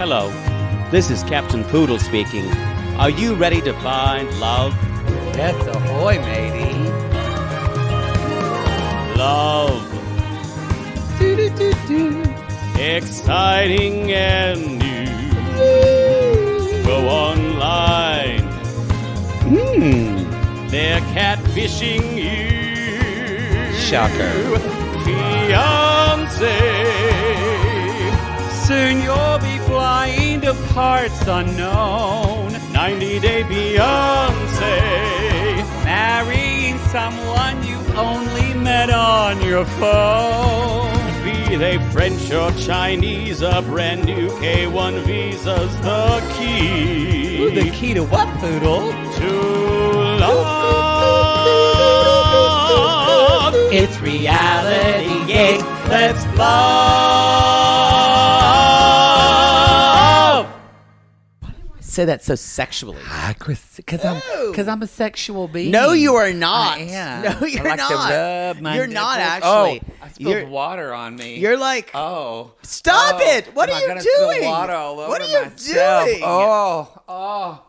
Hello, this is Captain Poodle speaking. Are you ready to find love? Yes, ahoy, matey. Love. Exciting and new. Go online. They're catfishing you. Shocker. Fiance. Soon you'll be flying to parts unknown. 90-day Beyonce. Marrying someone you only met on your phone. Be they French or Chinese, a brand new K1 visa's the key. Ooh, the key to what, Poodle? To love. It's reality gate. Let's love. Say that so sexually. Because I'm a sexual being. No, you are not. I am. No, you're I like not. To rub my You're not nipples. actually. Oh, I spilled water on me. You're like, oh, stop oh, it! What am are I you gonna doing? Spill water all over What are you myself? doing? Oh.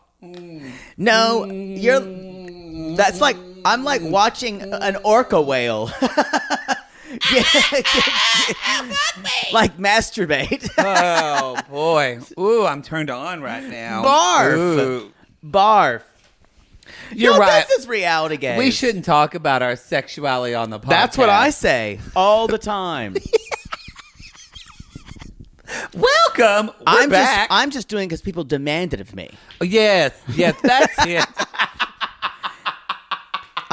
No, you're. That's like I'm like watching an orca whale. Like masturbate. Oh boy. Ooh, I'm turned on right now. Barf. Ooh. Barf. You're No, right. This is reality gaze. We shouldn't talk about our sexuality on the podcast. That's what I say all the time. Welcome. We're back. I'm just doing because people demanded of me. Yes, that's it.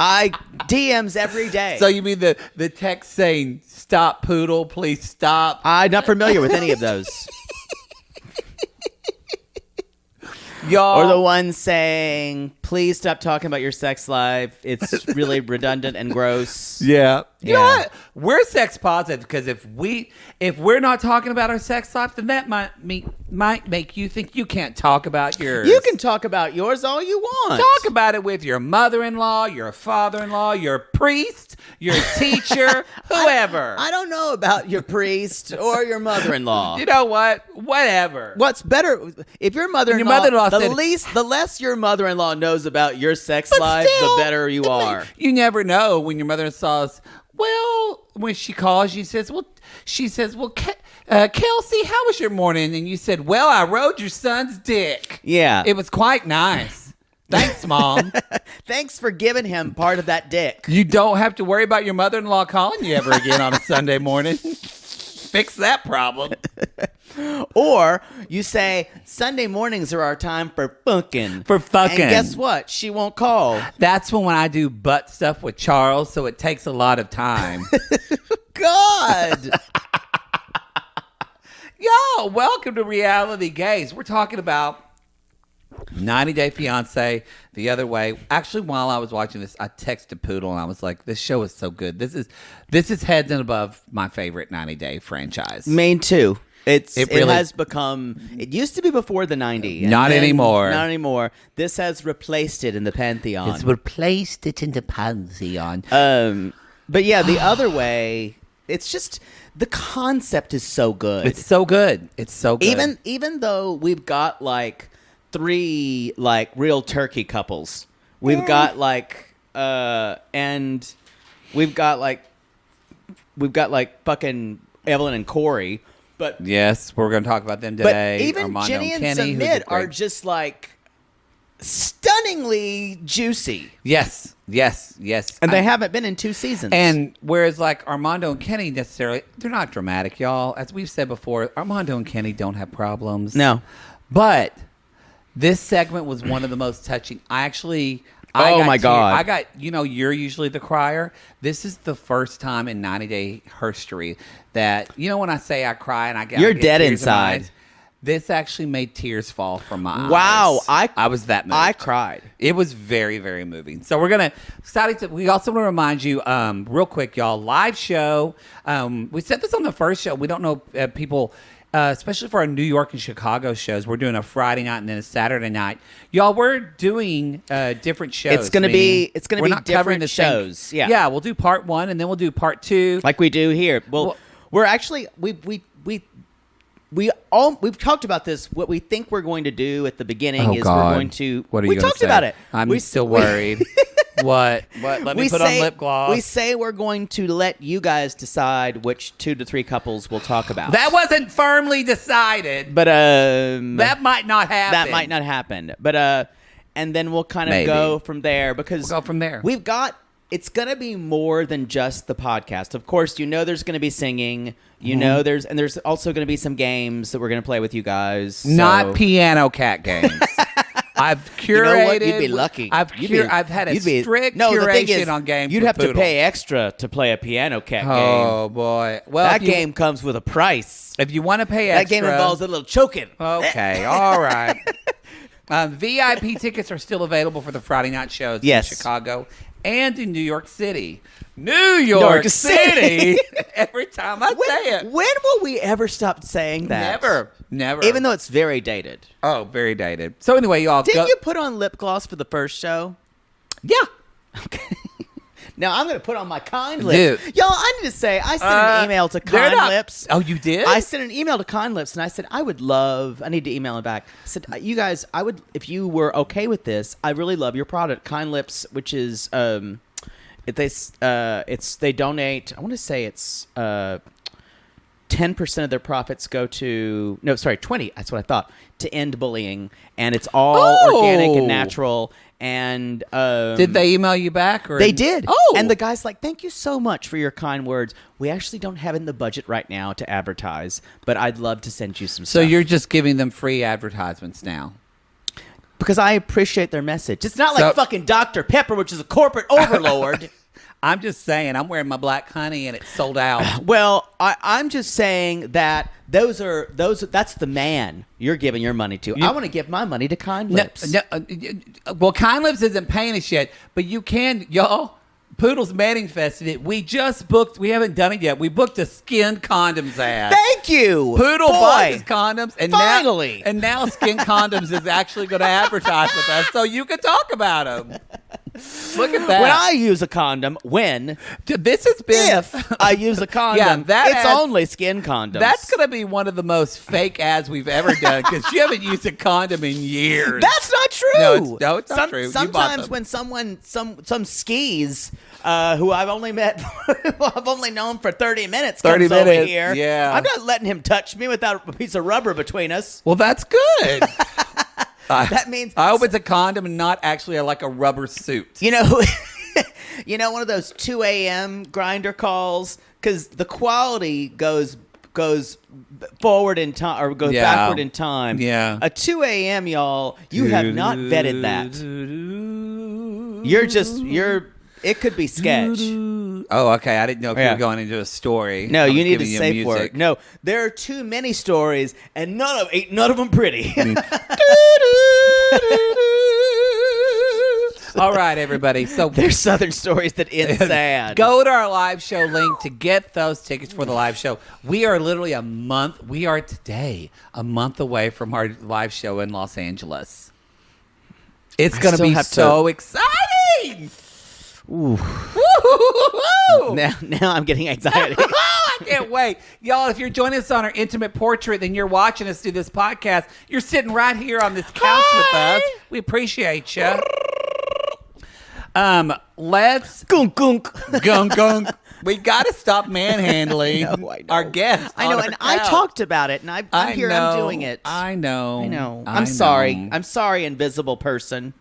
I DMs every day. So you mean the text saying, "Stop, Poodle, please stop." I'm not familiar with any of those. Y'all. Or the one saying, please stop talking about your sex life. It's really redundant and gross. Yeah. You know Yeah. what? We're sex positive because if we're not talking about our sex life, then that might make you think you can't talk about yours. You can talk about yours all you want. talk about it with your mother-in-law, your father-in-law, your priest, your teacher, whoever. I don't know about your priest or your mother-in-law. You know what? Whatever. What's better if your mother-in-law, Your mother-in-law the said- less your mother-in-law knows about your sex But life, still, the better you are. You never know when your mother says, well, when she calls, she says, Kelsey, how was your morning? And you said, well, I rode your son's dick. Yeah. It was quite nice. Thanks, Mom. Thanks for giving him part of that dick. You don't have to worry about your mother-in-law calling you ever again on a Sunday morning. Fix that problem. Or you say, Sunday mornings are our time for fucking. For fucking. And guess what? She won't call. That's when I do butt stuff with Charles, so it takes a lot of time. God. Yo, welcome to Reality Gaze. We're talking about 90 Day Fiance the other way. Actually, while I was watching this, I texted Poodle and I was like, this show is so good. This is heads and above my favorite 90 Day franchise. Main two. It really has become. It used to be before the 90. and Not then- anymore. Not anymore. This has replaced it in the pantheon. It's replaced it in the pantheon. But yeah, the other way. It's just the concept is so good. It's so good. It's so good. Even though we've got like 3 like real turkey couples, we've got like and we've got like fucking Evelin and Corey. But yes, we're going to talk about them today. But even Armando Jenny and Kenny, who's a Sumit are great- just like stunningly juicy. Yes. And they haven't been in 2 seasons. And whereas like Armando and Kenny necessarily, they're not dramatic, y'all. As we've said before, Armando and Kenny don't have problems. No. But this segment was one of the most touching. Oh my God. You're usually the crier. This is the first time in 90 Day history that, when I say I cry and I get You're get dead tears in my inside. eyes, this actually made tears fall from my eyes. Wow, I was that moved. I cried. It was very, very moving. So we also want to remind you, real quick, y'all, live show. We said this on the first show. We don't know people, especially for our New York and Chicago shows. We're doing a Friday night and then a Saturday night. Y'all, we're doing different shows. It's gonna be we're not covering different the same- shows. Yeah. Yeah, we'll do part 1 and then we'll do part 2. Like we do here. Well, Well- we're actually we we've talked about this. What we think we're going to do at the beginning is God. we're going to. What are you we gonna talked say? about it. I'm still worried. What? Let me put on lip gloss. We say we're going to let you guys decide which 2 to 3 couples we'll talk about. That wasn't firmly decided. But that might not happen. That might not happen. But and then we'll kind of go from there because we'll go from there. We've got. It's going to be more than just the podcast. Of course, there's going to be singing. There's also going to be some games that we're going to play with you guys. So. Not piano cat games. I've curated. You know what? You'd be lucky. I've had a strict the thing curation is, on games. You'd have Poodle. to pay extra to play a piano cat game. Oh boy! Well, that game comes with a price. If you want to pay extra, that game involves a little choking. Okay, all right. VIP tickets are still available for the Friday night shows in Chicago and in New York City. New York City. Every time I say it. When will we ever stop saying that? Never. Even though it's very dated. Oh, very dated. So anyway, y'all. Didn't you put on lip gloss for the first show? Yeah. Okay. Now I'm going to put on my Kind Lips. Dude. Y'all, I need to say, I sent an email to Kind Lips. Oh, you did? I sent an email to Kind Lips, and I said, I need to email it back. I said, you guys, if you were okay with this, I really love your product. Kind Lips, which is, they donate, I want to say it's 10% of their profits go to, 20, that's what I thought, to end bullying. And it's all organic and natural. And did they email you back? Or they did. Oh, and the guy's like, "Thank you so much for your kind words. We actually don't have it in the budget right now to advertise, but I'd love to send you some So stuff." you're just giving them free advertisements now? Because I appreciate their message. It's not like fucking Dr. Pepper, which is a corporate overlord. I'm just saying, I'm wearing my black honey and it's sold out. Well, I'm just saying that that's the man you're giving your money to. I want to give my money to Kind Lips. Well, Kind Lips isn't paying us yet, but you can, y'all. Poodle's Manning Fest. We just booked. We haven't done it yet. We booked a skin condoms ad. Thank you, Poodle bought his condoms, and finally, now Skin Condoms is actually going to advertise with us, so you can talk about them. Look at that. When I use a condom, this has been. If I use a condom, it's only Skin Condoms. That's going to be one of the most fake ads we've ever done because you haven't used a condom in years. That's not true. No, it's not true. Sometimes when some skis, who I've only known for 30 minutes, comes over here. Yeah, I'm not letting him touch me without a piece of rubber between us. Well, that's good. That means I hope it's a condom and not actually like a rubber suit. One of those 2 a.m. grinder calls, because the quality goes forward in time or goes backward in time. Yeah, a 2 a.m. y'all, you have not vetted that. It could be sketch. Oh, okay. I didn't know if you were going into a story. No, you need a safe word. No, there are too many stories, and none of them pretty. All right, everybody. So there's Southern stories that end sad. Go to our live show link to get those tickets for the live show. We are literally a month. We are today a month away from our live show in Los Angeles. It's going to be so exciting. Ooh. Now I'm getting anxiety. I can't wait. Y'all, if you're joining us on our intimate portrait and you're watching us do this podcast, you're sitting right here on this couch with us. We appreciate you. Let's gunk gunk gunk gunk. We got to stop manhandling our guests. I know, and I talked about it, and I'm here. I'm doing it. I know. I'm sorry. I'm sorry, invisible person.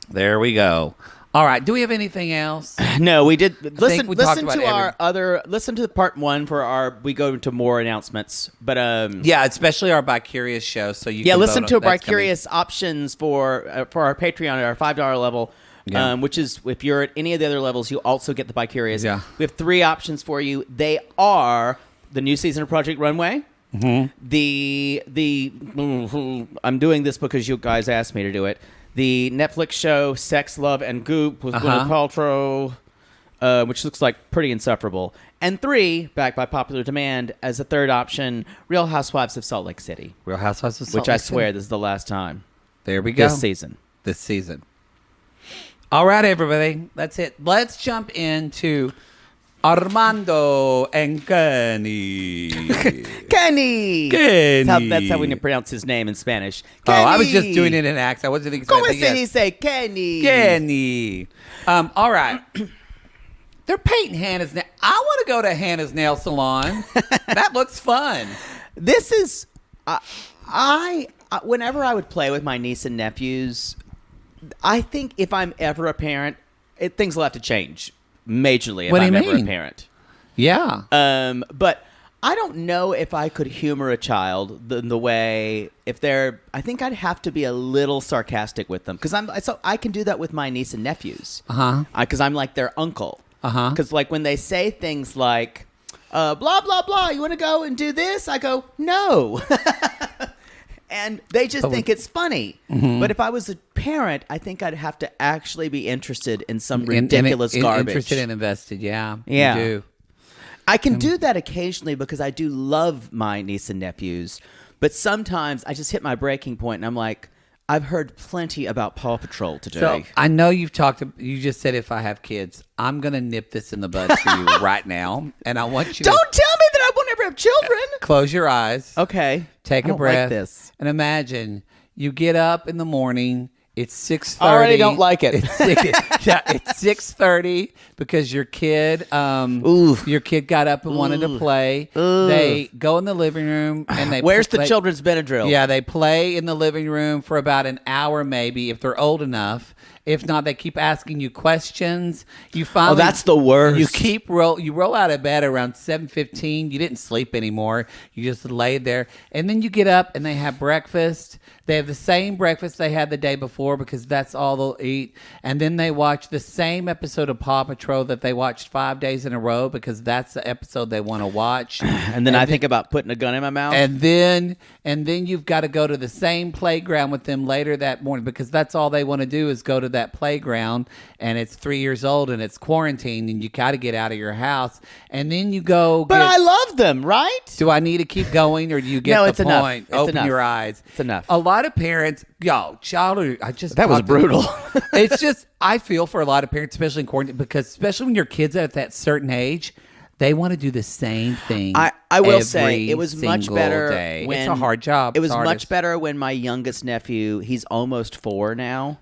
There we go. All right. Do we have anything else? No, we did. Listen to part 1 for we go into more announcements. But especially our Bi-Curious show. So you can listen to Bi-Curious options for our Patreon at our $5 level. Yeah. Which is, if you're at any of the other levels, you also get the Bi-Curious. Yeah. We have 3 options for you. They are the new season of Project Runway. Mm-hmm. I'm doing this because you guys asked me to do it. The Netflix show Sex, Love, and Goop with Gwyneth Paltrow, which looks like pretty insufferable. And 3, backed by popular demand, as a third option, Real Housewives of Salt Lake City. Real Housewives of Salt Lake Which I swear this is the last time. There we go. This season. All right, everybody. That's it. Let's jump into Armando and Kenny. Kenny. That's how we pronounce his name in Spanish. Kenny. Oh, I was just doing it in accent. I wasn't expecting. ¿Cómo se dice Kenny? Kenny. All right. They're painting Hannah's nail. I want to go to Hannah's nail salon. That looks fun. This is, I whenever I would play with my niece and nephews, I think if I'm ever a parent, things will have to change majorly if I'm ever a parent. Yeah. But I don't know if I could humor a child the way I think I'd have to be a little sarcastic with them because I can do that with my niece and nephews. Because I'm like their uncle. Because like when they say things like, blah, blah, blah, you want to go and do this? I go, no. And they just think it's funny. But if I was a parent, I think I'd have to actually be interested in some ridiculous garbage. Interested and invested, yeah. Yeah. You do. I can do that occasionally because I do love my niece and nephews. But sometimes I just hit my breaking point and I'm like, I've heard plenty about Paw Patrol today. So I know you just said if I have kids, I'm going to nip this in the bud for you right now. And I want you to... Don't tell me that I won't ever have children. Close your eyes. Okay. Take a breath. Like this. And imagine you get up in the morning. It's 6:30. I already don't like it. It's 6:30 because your kid got up and wanted to play. They go in the living room and they Where's the children's Benadryl? Yeah, they play in the living room for about an hour maybe if they're old enough. If not, they keep asking you questions. You finally, that's the worst. You roll out of bed around 7:15. You didn't sleep anymore. You just laid there, and then you get up and they have breakfast. They have the same breakfast they had the day before because that's all they'll eat. And then they watch the same episode of Paw Patrol that they watched 5 days in a row because that's the episode they want to watch. And then I think about putting a gun in my mouth. And then you've got to go to the same playground with them later that morning because that's all they want to do is go to that playground. And it's 3 years old and it's quarantined and you got to get out of your house. And then you go. But I love them, right? Do I need to keep going or do you get the point? Enough. Open your eyes. It's enough. A lot of parents, childhood. That was brutal. It's just I feel for a lot of parents, especially in quarantine, because especially when your kids are at that certain age, they want to do the same thing. I will say it was much better day. when it's a hard job. It was much better when my youngest nephew, he's almost 4 now,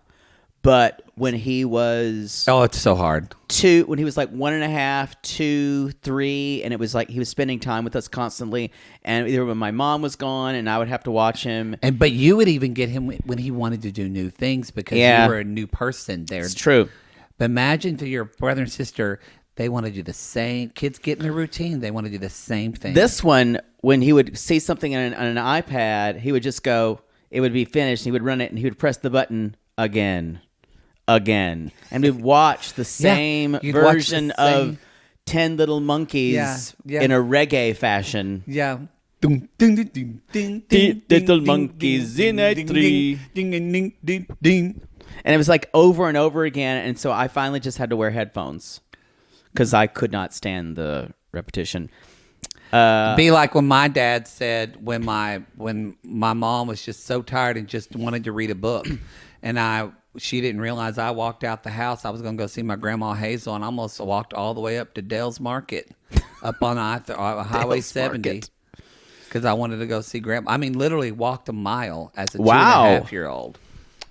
but when he was it's so hard. 2, when he was like 1.5, 2, 3, and it was like he was spending time with us constantly. And either when my mom was gone, and I would have to watch him. But you would even get him when he wanted to do new things because you were a new person there. It's true. But imagine for your brother and sister, they want to do the same. Kids get in a routine. They want to do the same thing. This one, when he would see something on an iPad, he would just go. It would be finished. He would run it, and he would press the button again, and we'd watch the same version of 10 Little Monkeys in a reggae fashion. Yeah. Little monkeys in a tree. And it was like over and over again. And so I finally just had to wear headphones because I could not stand the repetition. Be like when my dad said when my mom was just so tired and just wanted to read a book, and she didn't realize I walked out the house. I was going to go see my grandma Hazel, and I almost walked all the way up to Dale's Market, up on Highway 70, because I wanted to go see grandma. I mean, literally walked a mile as a 2.5-year-old.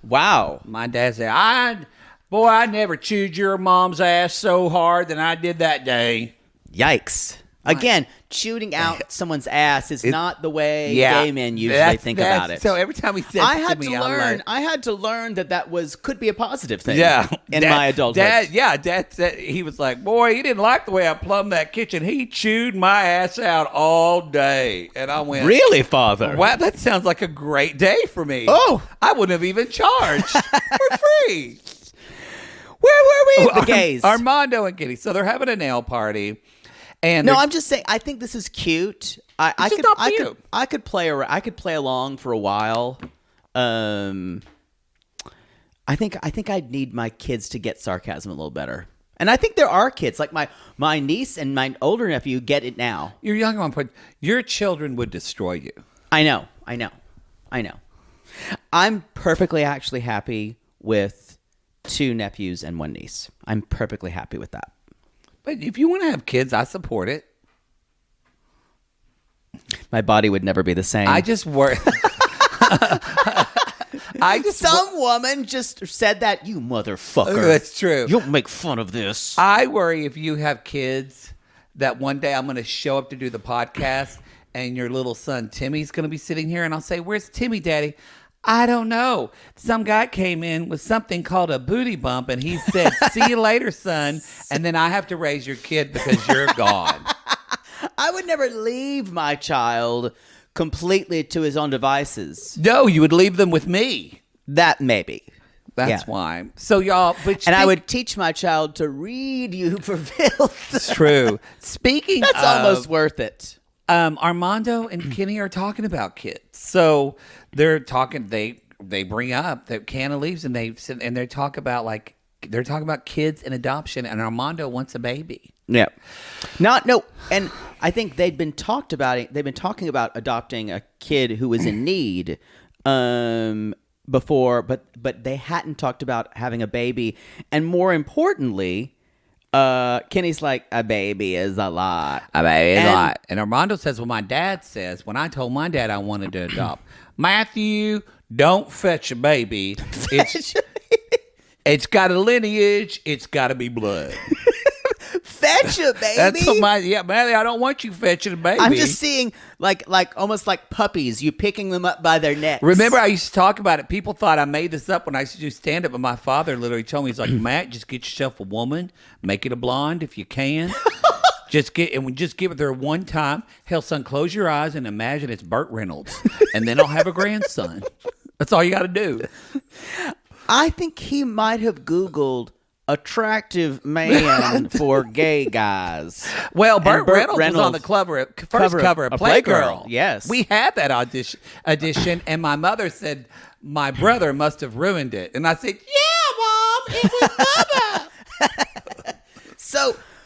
Wow! My dad said, "I never chewed your mom's ass so hard than I did that day." Yikes! Again, shooting out someone's ass is not the way gay men usually think about it. So every time he said I had to learn that could be a positive thing. Yeah, in my adulthood. Dad said he was like, boy, he didn't like the way I plumbed that kitchen. He chewed my ass out all day, and I went, really, Father? Wow, that sounds like a great day for me. Oh, I wouldn't have even charged for free. Where were we? The gays, Armando and Kitty. So they're having a nail party. And no, I'm just saying. I think this is cute. I could play along for a while. I think I'd need my kids to get sarcasm a little better. And I think there are kids like my niece and my older nephew get it now. Your younger one, but your children would destroy you. I know. I'm perfectly actually happy with 2 nephews and 1 niece. I'm perfectly happy with that. But if you want to have kids, I support it. My body would never be the same. I just worry. Some woman just said that, you motherfucker. That's true. You don't make fun of this. I worry if you have kids that one day I'm going to show up to do the podcast and your little son Timmy's going to be sitting here and I'll say, "Where's Timmy, Daddy?" I don't know. Some guy came in with something called a booty bump and he said, "See you later, son." And then I have to raise your kid because you're gone. I would never leave my child completely to his own devices. No, you would leave them with me. That maybe. That's why. So y'all, I would teach my child to read you for filth. It's true. Speaking That's of, almost worth it. Armando and Kenny are talking about kids. So they're talking. They bring up that can of leaves, and they talk about kids and adoption. And Armando wants a baby. Yeah. And I think they've been talking about adopting a kid who was in need before, but they hadn't talked about having a baby. And more importantly, Kenny's like, a baby is a lot. A baby is a lot. And Armando says, well, my dad says, when I told my dad I wanted to adopt, Matthew, don't fetch a baby. It's got a lineage. It's got to be blood. Fetch a baby. That's what Matthew, I don't want you fetching a baby. I'm just seeing like almost like puppies, you picking them up by their necks. Remember, I used to talk about it. People thought I made this up when I used to do stand up, but my father literally told me, he's like, Matt, just get yourself a woman, make it a blonde if you can. Just give it there one time. Hell, son, close your eyes and imagine it's Burt Reynolds, and then I'll have a grandson. That's all you got to do. I think he might have Googled attractive man for gay guys. Well, Burt Reynolds was on the cover of Playgirl. Yes. We had that audition, and my mother said, my brother must have ruined it. And I said, yeah, Mom, it was Bubba.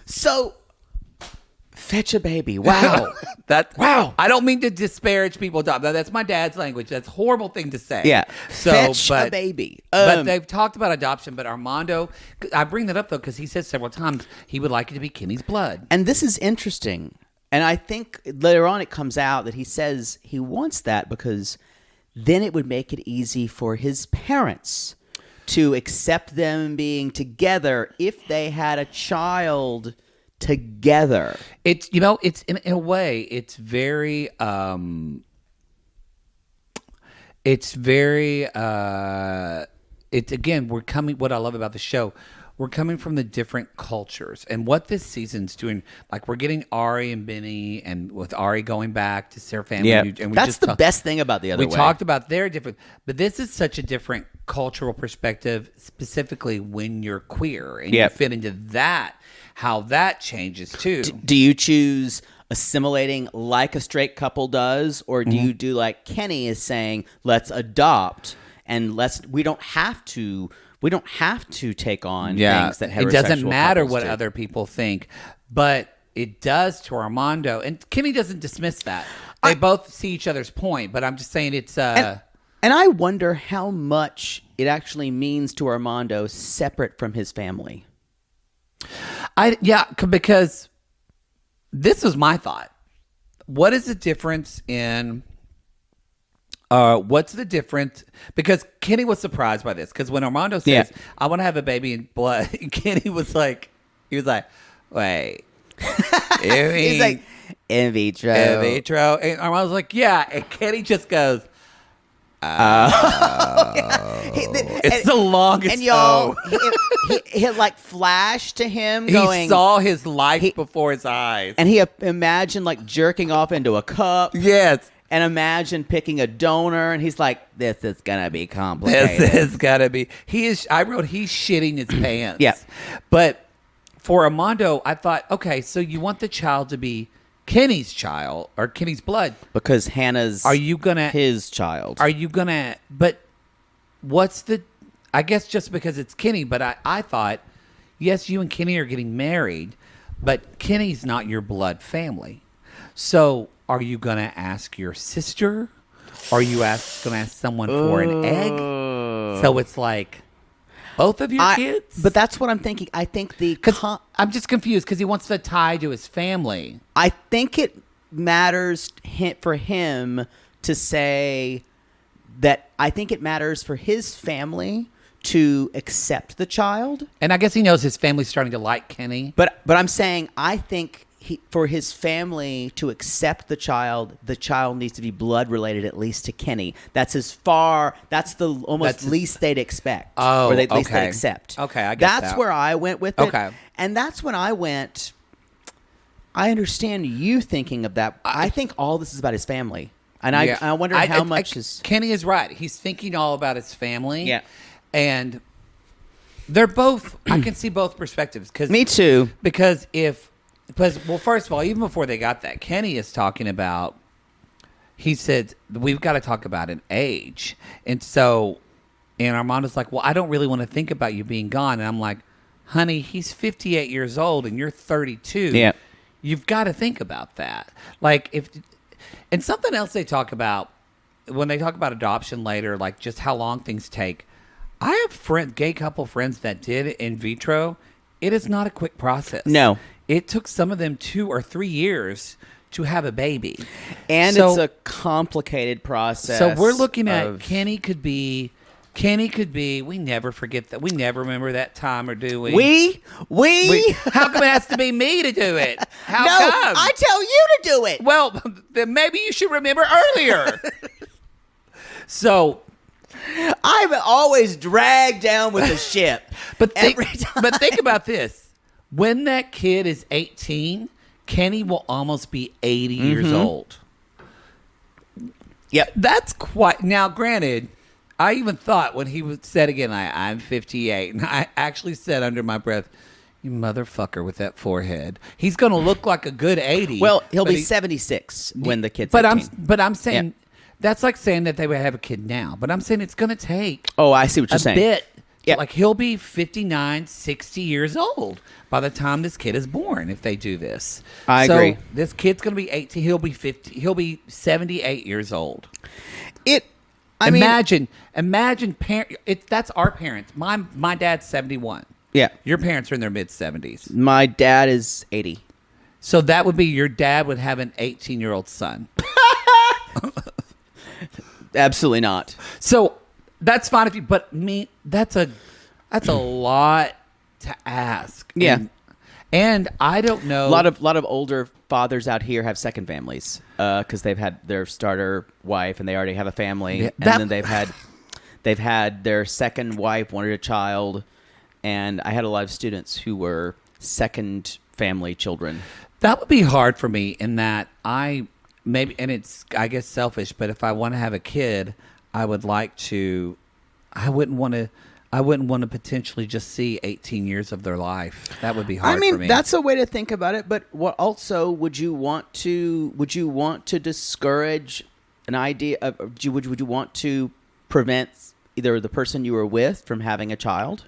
So fetch a baby. Wow. Wow. I don't mean to disparage people. That's my dad's language. That's a horrible thing to say. Yeah. Fetch a baby. But they've talked about adoption. But Armando, I bring that up, though, because he says several times he would like it to be Kenny's blood. And this is interesting. And I think later on it comes out that he says he wants that because then it would make it easy for his parents to accept them being together if they had a child together. It's it's in a way it's very again, we're coming, what I love about the show, we're coming from the different cultures, and what this season's doing, like we're getting Ari and Benny, and with Ari going back to their family. Yeah, and that's the best thing about the other way. We talked about their different, but this is such a different cultural perspective, specifically when you're queer and you fit into that, how that changes too. Do you choose assimilating like a straight couple does, or do you do like Kenny is saying, let's adopt and we don't have to take on things that heterosexual it doesn't matter couples what do. other people think, but it does to Armando, and Kenny doesn't dismiss that. They both see each other's point, but I'm just saying it's and I wonder how much it actually means to Armando separate from his family. Because this was my thought. What is the difference in what's the difference? Because Kenny was surprised by this. Because when Armando says, I want to have a baby in blood, Kenny was like, wait. He's like, in vitro. In vitro. And Armando's like, yeah. And Kenny just goes, it's the longest. And y'all, he like flashed to him going. He saw his life before his eyes. And he imagined like jerking off into a cup. Yes. And imagine picking a donor, and he's like, "This is gonna be complicated. This is gonna be." I wrote, he's shitting his pants. Yeah. But for Armando, I thought, okay, so you want the child to be Kenny's child or Kenny's blood because Hannah's. Are you gonna his child? Are you gonna? But what's the? I guess just because it's Kenny, but I thought, yes, you and Kenny are getting married, but Kenny's not your blood family, so. Are you going to ask your sister? Are you going to ask someone for an egg? So it's like... both of your kids? But that's what I'm thinking. I think I'm just confused because he wants the tie to his family. I think it matters for him to say that. I think it matters for his family to accept the child. And I guess he knows his family's starting to like Kenny. But I'm saying I think for his family to accept the child needs to be blood related at least to Kenny. That's the least they'd expect. Oh, or at least okay. they'd accept. Okay, I get That's that. where I went with it. Okay. And that's when I went, I understand you thinking of that. I think all this is about his family. And I wonder how much is... Kenny is right. He's thinking all about his family. Yeah. And they're both... I can see both perspectives. Me too. Because first of all, even before they got that, Kenny is talking about... He said, we've got to talk about an age. And Armando's like, well, I don't really want to think about you being gone. And I'm like, honey, he's 58 years old and you're 32. Yeah. You've got to think about that. And something else they talk about when they talk about adoption later, like just how long things take. I have gay couple friends that did it in vitro. It is not a quick process. No. It took some of them 2 or 3 years to have a baby. And it's a complicated process. So we're looking at Kenny could be, we never forget that. We never remember that time, or do we? We? How come it has to be me to do it? How No, come? I tell you to do it. Well, then maybe you should remember earlier. So I'm always dragged down with the ship. But every time. But think about this. When that kid is 18, Kenny will almost be 80 years old. Yep. That's quite... Now, granted, I even thought when he said again, I'm 58, and I actually said under my breath, you motherfucker with that forehead. He's going to look like a good 80. Well, he'll be 76 when the kid's 18. But I'm saying... That's like saying that they would have a kid now. But I'm saying it's going to take... Oh, I see what you're saying. A bit. Yeah. Like, he'll be 59, 60 years old by the time this kid is born if they do this. I agree. This kid's going to be 18. He'll be 50. He'll be 78 years old. Imagine, that's our parents. My dad's 71. Yeah. Your parents are in their mid-70s. My dad is 80. So that would be your dad would have an 18-year-old son. Absolutely not. So that's fine that's a lot to ask. Yeah. And I don't know. A lot of older fathers out here have second families because they've had their starter wife and they already have a family, and then they've had their second wife wanted a child, and I had a lot of students who were second family children. That would be hard for me in that and it's, I guess, selfish, but if I want to have a kid, I wouldn't want to potentially just see 18 years of their life. That would be hard for me. That's a way to think about it, but what also would you want to discourage an idea of, would you want to prevent either the person you were with from having a child?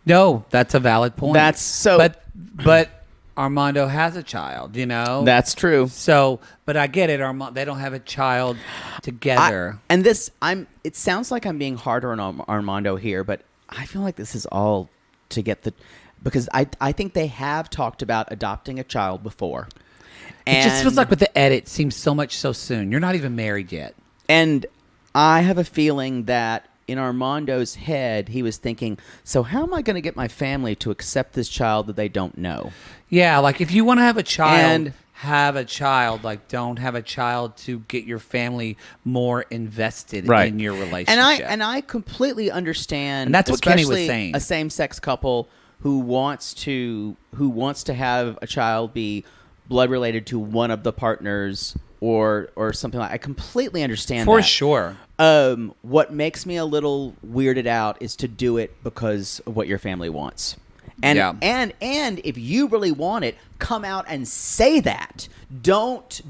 No, that's a valid point. That's so but Armando has a child, you know? That's true. So, but I get it. They don't have a child together. It sounds like I'm being harder on Armando here, but I feel like this is all to get because I think they have talked about adopting a child before. It just feels like with the edit, seems so soon. You're not even married yet. And I have a feeling that in Armando's head, he was thinking, so how am I going to get my family to accept this child that they don't know? Yeah, like if you want to have a child, have a child. Like, don't have a child to get your family more invested in your relationship. And I completely understand. And that's what Kenny was saying. A same-sex couple who wants to have a child be blood related to one of the partners or something like. I completely understand for that. sure. What makes me a little weirded out is to do it because of what your family wants. And if you really want it, come out and say that. Don't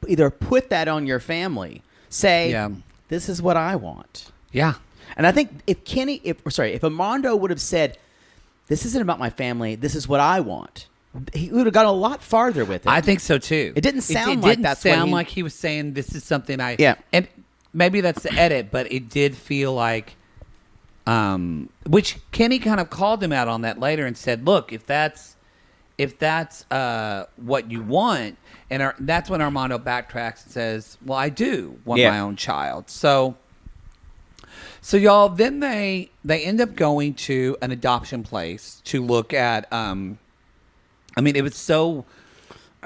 either put that on your family. Say, this is what I want. Yeah. And I think if Armando would have said, this isn't about my family, this is what I want, he would have gone a lot farther with it. I think so too. It didn't sound like he was saying this is something and maybe that's the edit, but it did feel like Which Kenny kind of called him out on that later and said, "Look, if that's what you want," and that's when Armando backtracks and says, "Well, I do want my own child." So y'all, then they end up going to an adoption place to look at. I mean, it was so.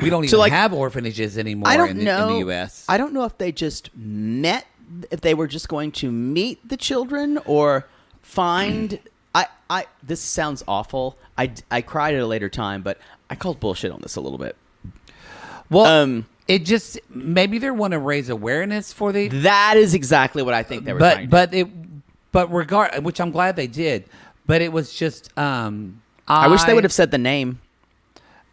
We don't even have orphanages anymore in the U.S. I don't know if they just met, if they were just going to meet the children or find. This sounds awful. I cried at a later time, but I called bullshit on this a little bit. Well, it just maybe they want to raise awareness for the. That is exactly what I think they were trying to do. Which I'm glad they did. But it was just. I wish they would have said the name.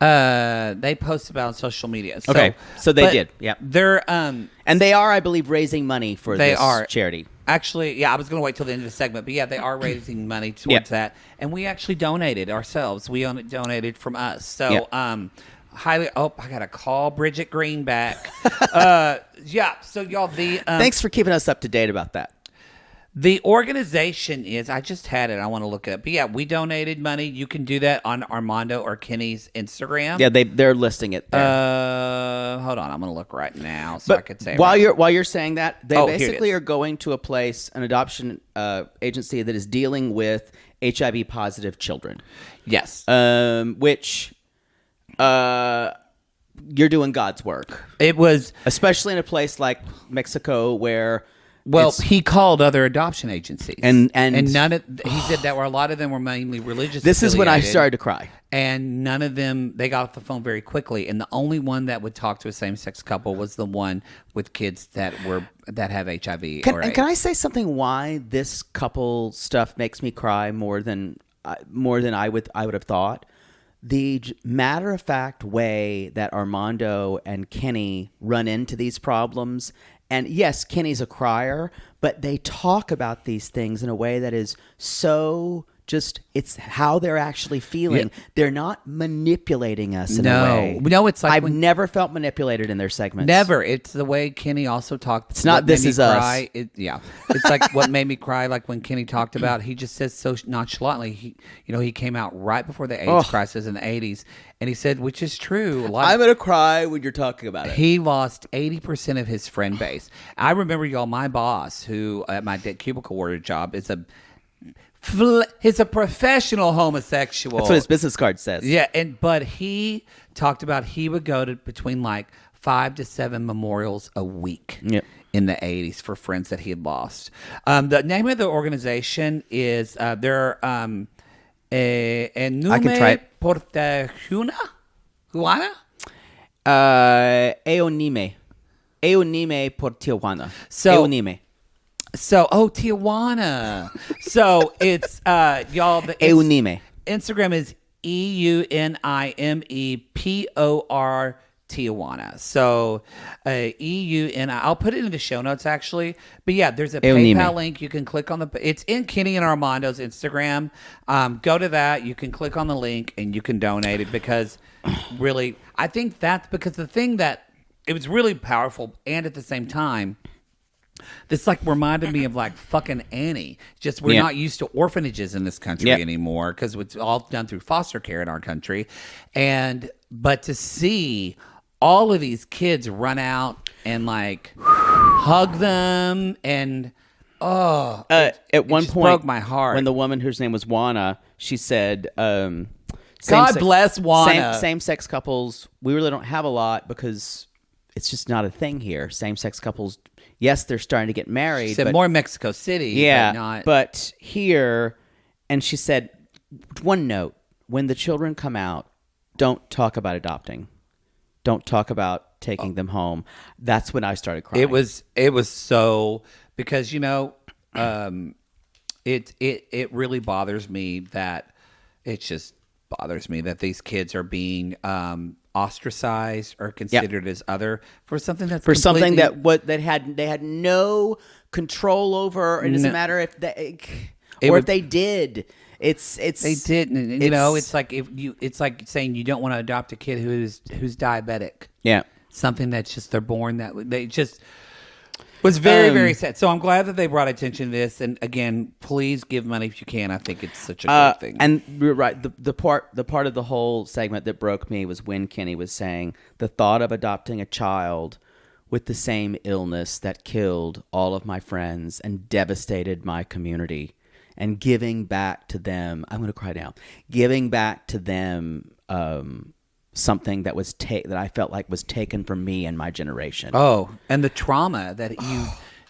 They post about on social media. So, okay, so they did. Yeah, they're and they are, I believe, raising money for this charity. Actually, yeah, I was going to wait till the end of the segment, but yeah, they are raising money towards that, and we actually donated ourselves. We donated from us. So, highly. Oh, I got to call Bridget Green back. Yeah. So y'all, thanks for keeping us up to date about that. The organization is, I just had it. I want to look it up. But yeah, we donated money. You can do that on Armando or Kenny's Instagram. Yeah, they're listing it there. Hold on. I'm going to look right now so I could say while you're saying that, they basically are going to a place, an adoption agency that is dealing with HIV positive children. Yes. Which you're doing God's work. It was especially in a place like Mexico where he called other adoption agencies, and none of he said that a lot of them were mainly religious. This is when I started to cry, and none of them they got off the phone very quickly. And the only one that would talk to a same-sex couple was the one with kids that have HIV. Can I say something? Why this couple stuff makes me cry more than I would have thought. The matter-of-fact way that Armando and Kenny run into these problems. And yes, Kenny's a crier, but they talk about these things in a way that is so just, it's how they're actually feeling. Yeah. They're not manipulating us in a way. No, it's like I've never felt manipulated in their segments. Never. It's the way Kenny also talked. It's not This Is Us. It's like what made me cry, like when Kenny talked about, he just says so nonchalantly, he came out right before the AIDS crisis in the 80s, and he said, which is true. I'm going to cry when you're talking about it. He lost 80% of his friend base. I remember, y'all, my boss, who at my cubicle worker job, he's a professional homosexual. That's what his business card says. Yeah, but he talked about he would go to between like 5 to 7 memorials a week in the 80s for friends that he had lost. The name of the organization is they're Enume Porta Juana? Eunime por Tijuana. So, Eunime. So, Tijuana. So it's y'all. The Eunime. Instagram is EUNIMEPOR Tijuana. So EUNI. I'll put it in the show notes actually. But yeah, there's a PayPal link. You can click on it's in Kenny and Armando's Instagram. Go to that. You can click on the link and you can donate it because really, I think that's because the thing that it was really powerful and at the same time. This like reminded me of like fucking Annie. Just we're not used to orphanages in this country anymore because it's all done through foster care in our country. But to see all of these kids run out and like hug them and at one point broke my heart when the woman whose name was Juana, she said, God bless Juana. Same-sex couples, we really don't have a lot because it's just not a thing here. Same-sex couples. Yes, they're starting to get married. She said but more Mexico City. Yeah, but here, and she said, one note, when the children come out, don't talk about adopting. Don't talk about taking them home. That's when I started crying. It was so, because, it really bothers me that, these kids are being ostracized or considered as other for something that they had no control over. It doesn't matter if if they did. They didn't. It's like it's like saying you don't want to adopt a kid who's diabetic. Yeah, something that's just they're born that they just. was very, very sad. So I'm glad that they brought attention to this. And again, please give money if you can. I think it's such a great thing. And you're right. The part of the whole segment that broke me was when Kenny was saying the thought of adopting a child with the same illness that killed all of my friends and devastated my community, and giving back to them. I'm going to cry now. Giving back to them something that was that I felt like was taken from me and my generation. Oh, and the trauma that you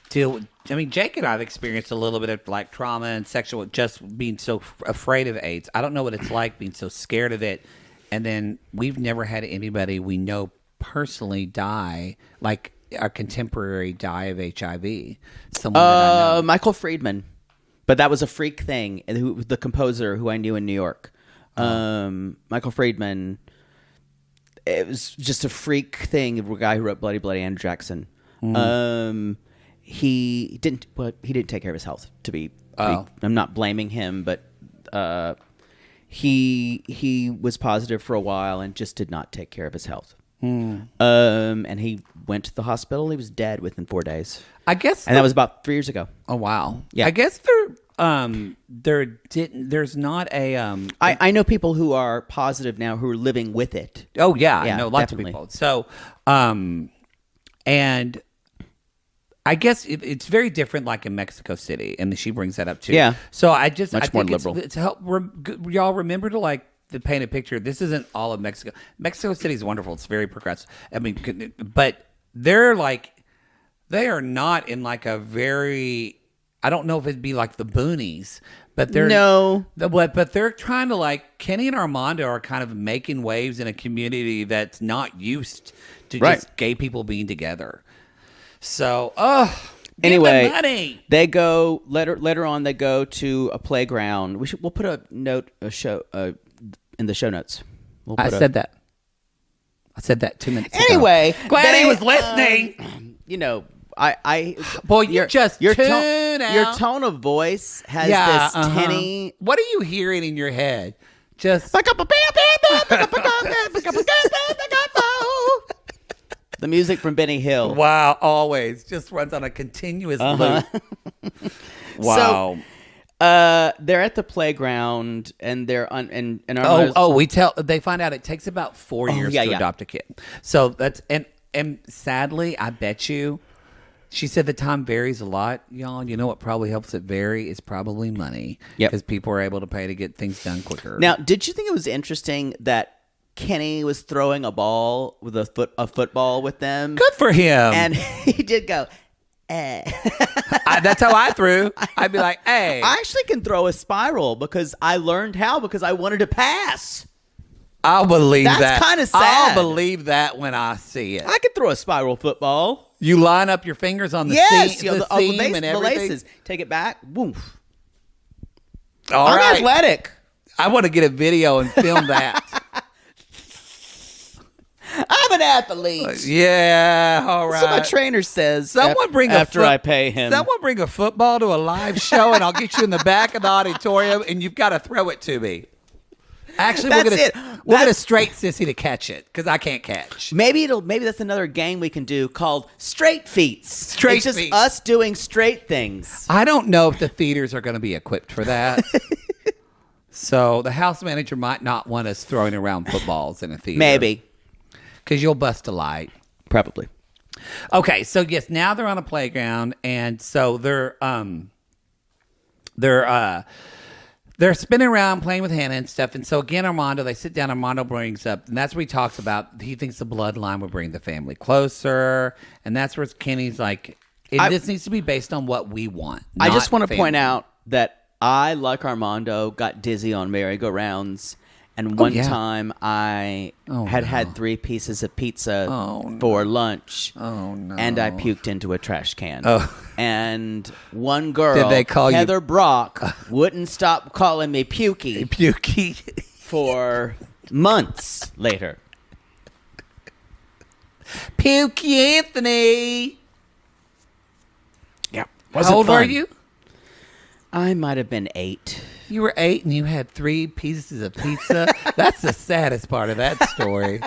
deal with. I mean, Jake and I have experienced a little bit of like trauma and sexual, just being so afraid of AIDS. I don't know what it's like being so scared of it. And then we've never had anybody we know personally die, like our contemporary die of HIV. Someone that I know. Michael Friedman. But that was a freak thing. And the composer who I knew in New York. Michael Friedman. It was just a freak thing. The guy who wrote Bloody Bloody Andrew Jackson. He didn't take care of his health. I'm not blaming him, but he was positive for a while and just did not take care of his health. And he went to the hospital. He was dead within 4 days. I guess, and that was about 3 years ago. Oh wow! Yeah, I guess there's not a. I know people who are positive now who are living with it. Oh yeah, I know lots definitely. of people. So, and I guess it's very different, like in Mexico City, and she brings that up too. Yeah. So I think more liberal. It's help y'all remember to like. To paint a picture, this isn't all of Mexico. Mexico City is wonderful. It's very progressive. I mean, but they are not in like a very, I don't know if it'd be like the boonies, but but they're trying to like, Kenny and Armando are kind of making waves in a community that's not used to just gay people being together. So, anyway, money. They go later on. They go to a playground. We'll put a show in the show notes. I said that 2 minutes ago. Anyway, glad he was listening. You know, I boy, your tone of voice has this tinny. What are you hearing in your head? Just the music from Benny Hill. Wow, always just runs on a continuous loop. Wow. So, they're at the playground and they're and they find out it takes about 4 years to adopt a kid. So that's and sadly, I bet you, she said the time varies a lot, y'all. You know what probably helps it vary is probably money. Because people are able to pay to get things done quicker. Now, did you think it was interesting that Kenny was throwing a ball with a football with them? Good for him. And he did go. That's how I threw. I'd be like, hey. I actually can throw a spiral because I learned how because I wanted to pass. I'll believe that. That's kind of sad. I'll believe that when I see it. I could throw a spiral football. You line up your fingers on the seam, and everything. The laces. Take it back. Woof. I'm athletic. I want to get a video and film that. I'm an athlete. Yeah, all right. So my trainer says. After I pay him. Someone bring a football to a live show, and I'll get you in the back of the auditorium, and you've got to throw it to me. Actually, we'll get a straight sissy to catch it because I can't catch. Maybe that's another game we can do called Straight Feats. It's just feats. us doing straight things. I don't know if the theaters are going to be equipped for that. So the house manager might not want us throwing around footballs in a theater. Maybe. Because you'll bust a light. Probably. Okay, so yes, now they're on a playground, and so they're spinning around playing with Hannah and stuff. And so again, they sit down. Armando brings up, and that's where he talks about he thinks the bloodline will bring the family closer, and that's where Kenny's like, this needs to be based on what we want. I just want to point out that I, like Armando, got dizzy on merry-go-rounds. And one time I had 3 pieces of pizza for lunch. Oh, no. And I puked into a trash can. Oh. And one girl, did they call Heather Brock, wouldn't stop calling me Pukey. Pukey. For months later. Pukey Anthony. Yeah. How old are you? I might have been 8. You were 8 and you had 3 pieces of pizza? That's the saddest part of that story.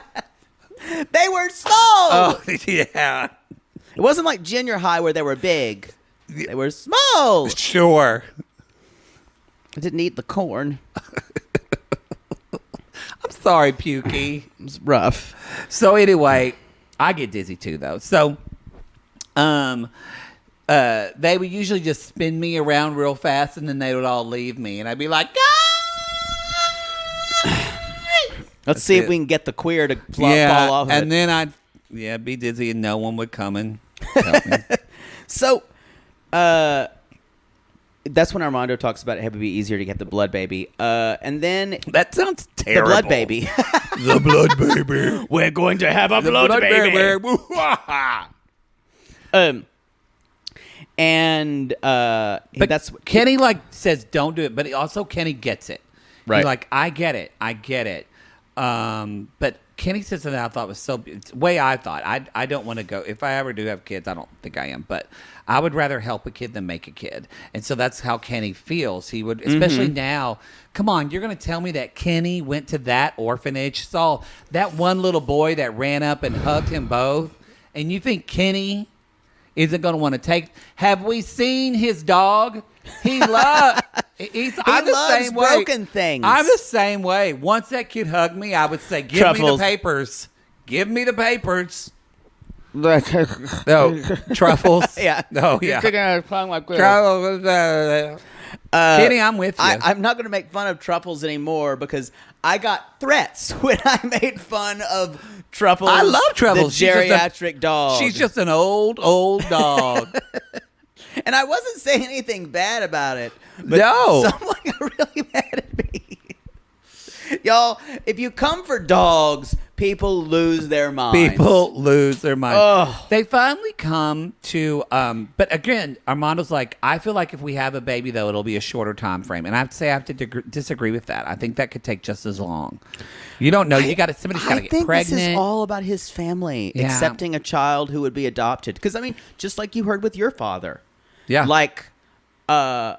They were slow. Oh, yeah. It wasn't like junior high where they were big. They were small. Sure. I didn't eat the corn. I'm sorry, Pukey. It was rough. So anyway, I get dizzy too, though. So, they would usually just spin me around real fast, and then they would all leave me, and I'd be like, Let's see if we can get the queer to fall off of and it. then I'd be dizzy, and no one would come and help me. So, that's when Armando talks about it would be easier to get the blood baby. And then That sounds terrible. the blood baby. The blood baby. We're going to have a The blood, baby. But That's Kenny says don't do it, but also Kenny gets it. Right. He's like, I get it. But Kenny said something I thought was it's the way I thought. I don't want to go. If I ever do have kids, I don't think I am, but I would rather help a kid than make a kid. And so that's how Kenny feels. He would, especially now. Come on, you're going to tell me that Kenny went to that orphanage, saw that one little boy that ran up and hugged him both, and you think Kenny isn't going to want to take? Have we seen his dog? He loves. I'm the loves same way. broken things. I'm the same way. Once that kid hugged me, I would say, "Give me the papers. Give me the papers." No, truffles. Yeah. No, yeah. Truffles. Kenny, I'm with you. I'm not going to make fun of truffles anymore because I got threats when I made fun of Truffles. I love Truffles. The geriatric dog. She's just an old dog. And I wasn't saying anything bad about it. But No. someone got really mad at me. Y'all, if you come for dogs, people lose their minds. People lose their mind. Ugh. They finally come to, but again, Armando's like, I feel like if we have a baby, though, it'll be a shorter time frame. And I have to say, I have to disagree with that. I think that could take just as long. You don't know. Somebody's got to get pregnant. I think this is all about his family accepting a child who would be adopted. Because, I mean, just like you heard with your father. Yeah. Like, I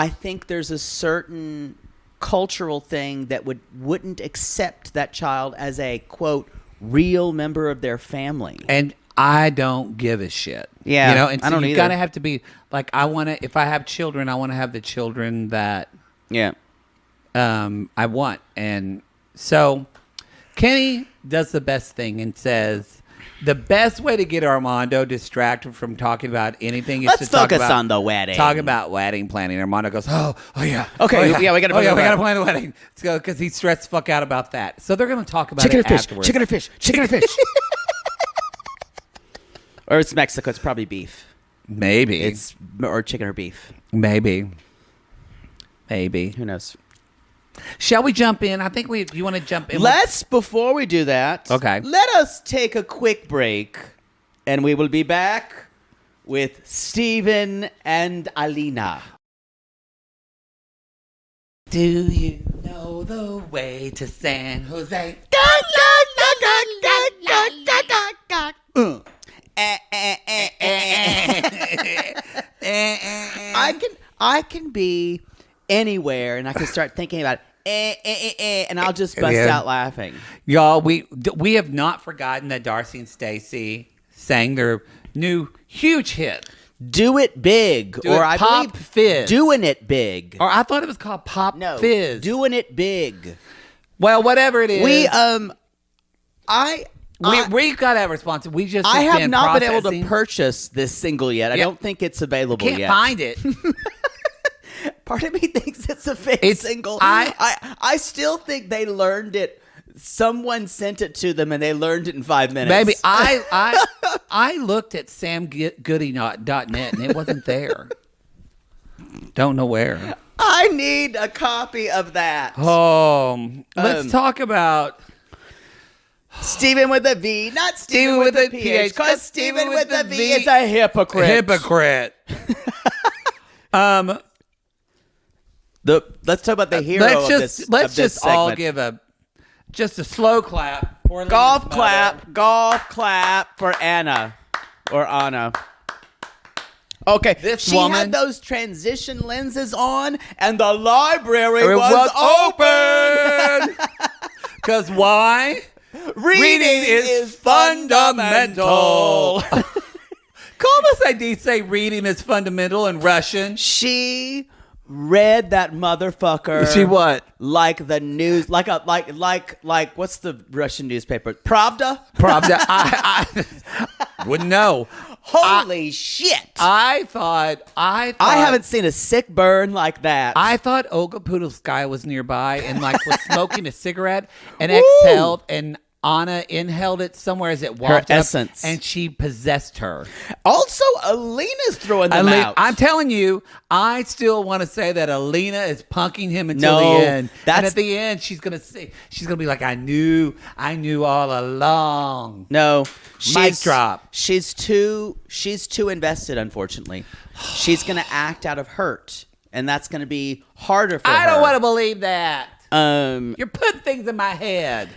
think there's a certain cultural thing that wouldn't accept that child as a, quote, real member of their family. And I don't give a shit. Yeah, You know, and I so don't you either. gotta have to be like, if I have children, I want to have the children that Yeah. I want. And so Kenny does the best thing and says the best way to get Armando distracted from talking about anything is Let's to talk focus about, on the wedding. Talk about wedding planning. Armando goes, oh yeah. Okay, oh, yeah, we gotta plan the wedding. plan the wedding. Let's go, because he's stressed the fuck out about that. So they're going to talk about Chicken it or fish? afterwards. Chicken or fish? Chicken or fish? Or it's Mexico. It's probably beef. Maybe. Or chicken or beef. Maybe. Who knows? Shall we jump in? I think you want to jump in. Before we do that, Okay. let us take a quick break, and we will be back with Steven and Alina. Do you know the way to San Jose? I can be anywhere, and I can start thinking about and I'll just bust Yeah. out laughing. Y'all, we have not forgotten that Darcy and Stacy sang their new huge hit. Do it big, Do it I Pop believe Fizz. doing it big. Or I thought it was called Pop No, Fizz. doing it big. Well, whatever it is. We We've got that response. We just I have not been able processing. to purchase this single yet. I Yeah. don't think it's available Can't yet. find it. Part of me thinks it's a fake It's- single. I- I still think they learned it. Someone sent it to them and they learned it in 5 minutes. Maybe I looked at samgoody.net and it wasn't there. Don't know where. I need a copy of that. Let's talk about Steven with a V, not Steven with a PH, because Steven with a V is a hypocrite. Let's talk about the hero let's of just this let's of this just all segment. give a slow clap for Alina's golf mother. clap for Anna or Anna. Okay, This she woman- had those transition lenses on, and the library It was open. Because why? Reading is fundamental. Como se dice reading is fundamental in Russian? She read that motherfucker. She what? Like the news, like what's the Russian newspaper? Pravda. I wouldn't know. Holy shit! I thought I haven't seen a sick burn like that. I thought Olga Pudovskaya was nearby and like was smoking a cigarette and exhaled, and Anna inhaled it somewhere as it walked Her up, essence. and she possessed her. Also, Alina's throwing them out. I'm telling you, I still want to say that Alina is punking him until the end. And at the end, she's gonna be like, I knew all along. No, Mic drop. She's too invested. Unfortunately, she's gonna act out of hurt, and that's gonna be harder for her. I don't want to believe that. You're putting things in my head.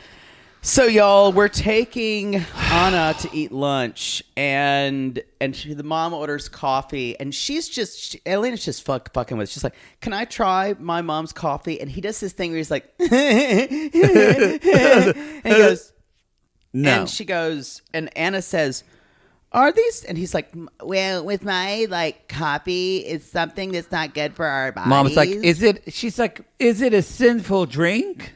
So, y'all, we're taking Anna to eat lunch, and the mom orders coffee, and Elena's just fucking with it. She's like, can I try my mom's coffee? And he does this thing where he's like, and he goes, no. And she goes, and Anna says, are these? And he's like, well, with my, coffee, it's something that's not good for our bodies. Mom's like, she's like, is it a sinful drink?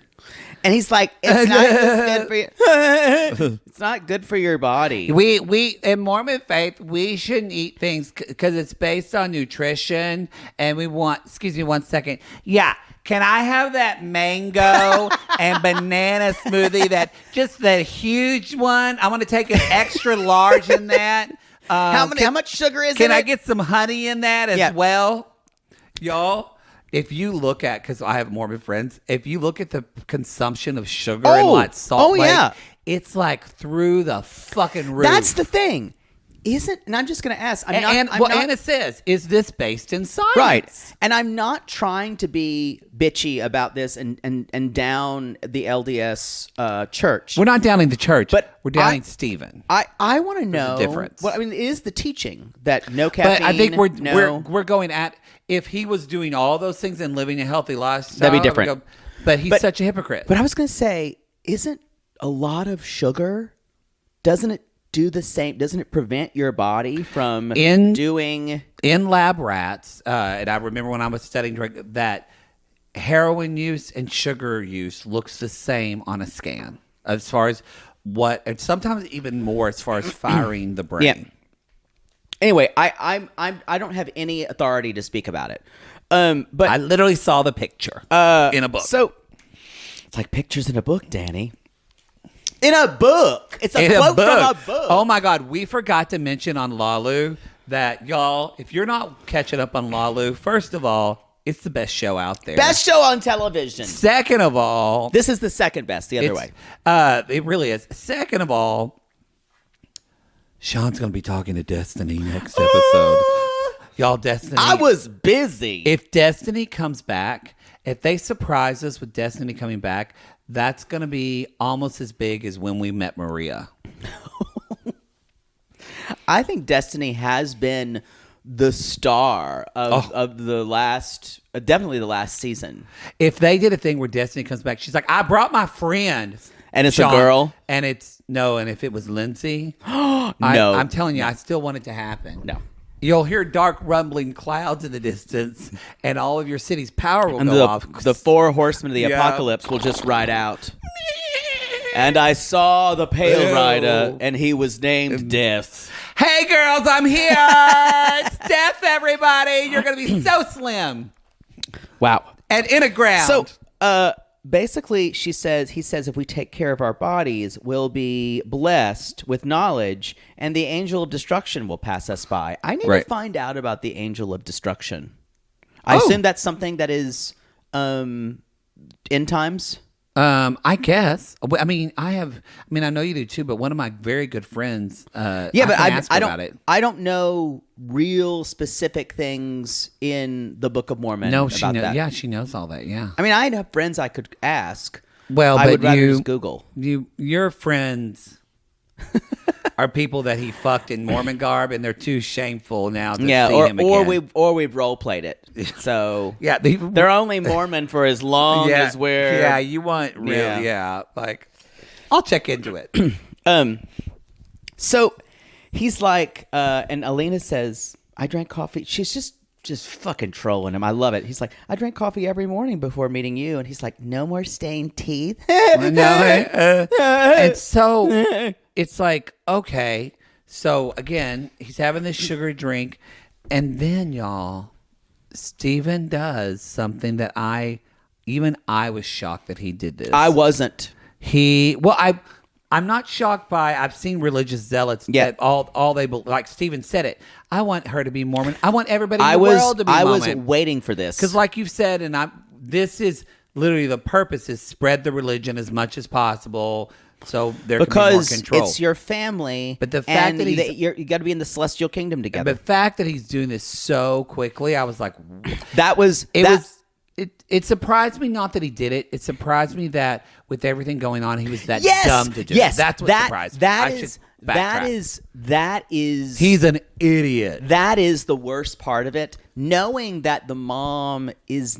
And he's like, it's not good for you. It's not good for your body. We in Mormon faith, we shouldn't eat things because it's based on nutrition, and we want. Excuse me, 1 second. Yeah, can I have that mango and banana smoothie? That huge one. I want to take an extra large in that. How much sugar is in it? Can I get some honey in that as well, y'all? If you look at, because I have Mormon friends, if you look at the consumption of sugar and Salt Lake, it's like through the fucking roof. That's the thing. And I'm just going to ask. Anna says, is this based in science? Right. And I'm not trying to be bitchy about this and down the LDS church. We're not downing the church, but we're downing Stephen. I want to know the difference. What is the teaching that no caffeine? But I think we're going at, if he was doing all those things and living a healthy lifestyle, that'd be different. But he's such a hypocrite. But I was going to say, isn't a lot of sugar, doesn't it do the same? Doesn't it prevent your body from doing... In lab rats, and I remember when I was studying that heroin use and sugar use looks the same on a scan as far as and sometimes even more as far as firing the brain. Yeah. Anyway, I don't have any authority to speak about it. But I literally saw the picture in a book. So it's like pictures in a book, Danny. In a book. It's a quote from a book. Oh my God, we forgot to mention on Lalu that, y'all, if you're not catching up on Lalu, first of all, it's the best show out there. Best show on television. Second of all, this is the second best, the other way. It really is. Second of all, Sean's going to be talking to Destiny next episode. Y'all, Destiny. I was busy. If Destiny comes back, if they surprise us with Destiny coming back, that's going to be almost as big as when we met Maria. I think Destiny has been the star of the last, definitely the last season. If they did a thing where Destiny comes back, she's like, I brought my friend. And it's Sean, a girl? And if it was Lindsay, no. I'm telling you, I still want it to happen. No. You'll hear dark rumbling clouds in the distance, and all of your city's power will go off. The 4 horsemen of the apocalypse will just ride out. And I saw the Pale Rider, and he was named Death. Hey, girls, I'm here. It's Death, everybody. You're going to be so slim. Wow. And in a ground. So, basically, he says, if we take care of our bodies, we'll be blessed with knowledge, and the angel of destruction will pass us by. I need to find out about the angel of destruction. I assume that's something that is end times. I guess. I mean, I know you do too, but one of my very good friends. I don't know real specific things in the Book of Mormon. No, about that. Yeah, she knows all that. Yeah. I mean, I have friends I could ask. Well, I would rather just Google. Your friends are people that he fucked in Mormon garb, and they're too shameful now to see him again. Or we've role played it. So yeah, they're only Mormon for as long as we're. Yeah, you want real. Yeah, like I'll check into it. So he's like, and Alina says, I drank coffee. She's just fucking trolling him. I love it. He's like, I drank coffee every morning before meeting you. And he's like, no more stained teeth. And so it's like, okay. So again, he's having this sugary drink. And then, y'all, Steven does something that I was shocked that he did this. I wasn't. I'm not shocked by. I've seen religious zealots that all they like. Steven said it. I want her to be Mormon. I want everybody in the world to be Mormon. I was waiting for this because, like you've said, this is literally the purpose: is spread the religion as much as possible, so there can be more control. It's your family. But the fact that you got to be in the celestial kingdom together. But the fact that he's doing this so quickly, I was like, It surprised me not that he did it. It surprised me that with everything going on, he was that dumb to do it. That's what surprised me. That is. He's an idiot. That is the worst part of it. Knowing that the mom knows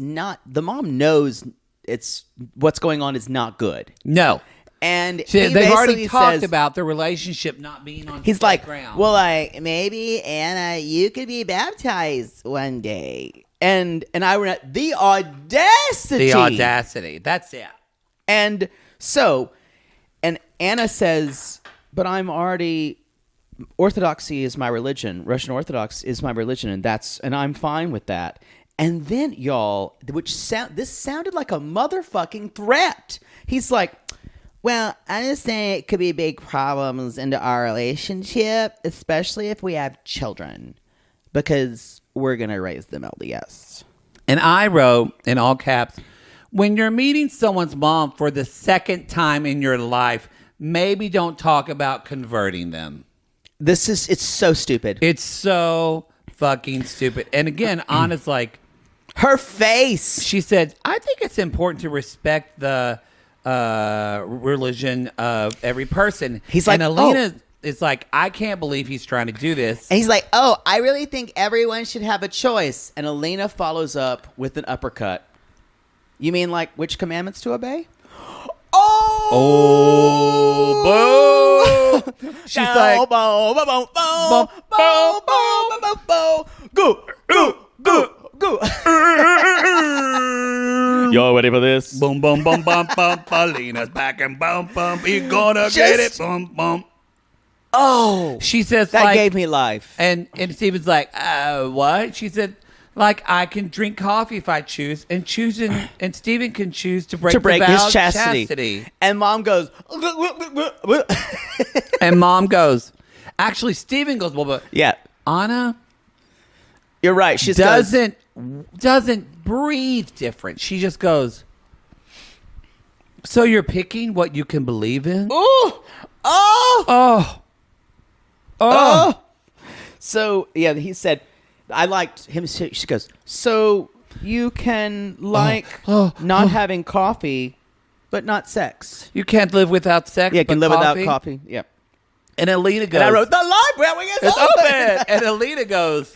what's going on is not good. No. And they've already talked about the relationship not being on. He's like, ground. well, maybe Anna, you could be baptized one day. And I were at the audacity. The audacity. That's it. And Anna says, but I'm already, Orthodoxy is my religion. Russian Orthodox is my religion. And I'm fine with that. And then, y'all, this sounded like a motherfucking threat. He's like, well, I understand it could be big problems into our relationship, especially if we have children, because we're going to raise them LDS. And I wrote in all caps, when you're meeting someone's mom for the second time in your life, maybe don't talk about converting them. It's so stupid. It's so fucking stupid. And again, Anna's like, her face. She said, I think it's important to respect the religion of every person. He's like, and Alina is like, I can't believe he's trying to do this. And he's like, I really think everyone should have a choice. And Alina follows up with an uppercut. You mean like which commandments to obey? Oh, boo! She's like, go. Y'all ready for this? Boom, boom, boom, bum, bum. Alina's back and bum, bum. You gonna get it? Bum, bum. Oh, she says that gave me life. And Steven's like, what? She said, like, I can drink coffee if I choose, and Steven can choose to break his chastity. And Mom goes, and Mom goes, actually, Steven goes, well, but yeah, Anna, you're right. She doesn't breathe different. She just goes, so you're picking what you can believe in? Oh. So, yeah, he said, I liked him. She goes, so you can not having coffee, but not sex. You can't live without sex. Yeah, you can live without coffee. Yep. And Alina goes, and I wrote, the library is open. And Alina goes,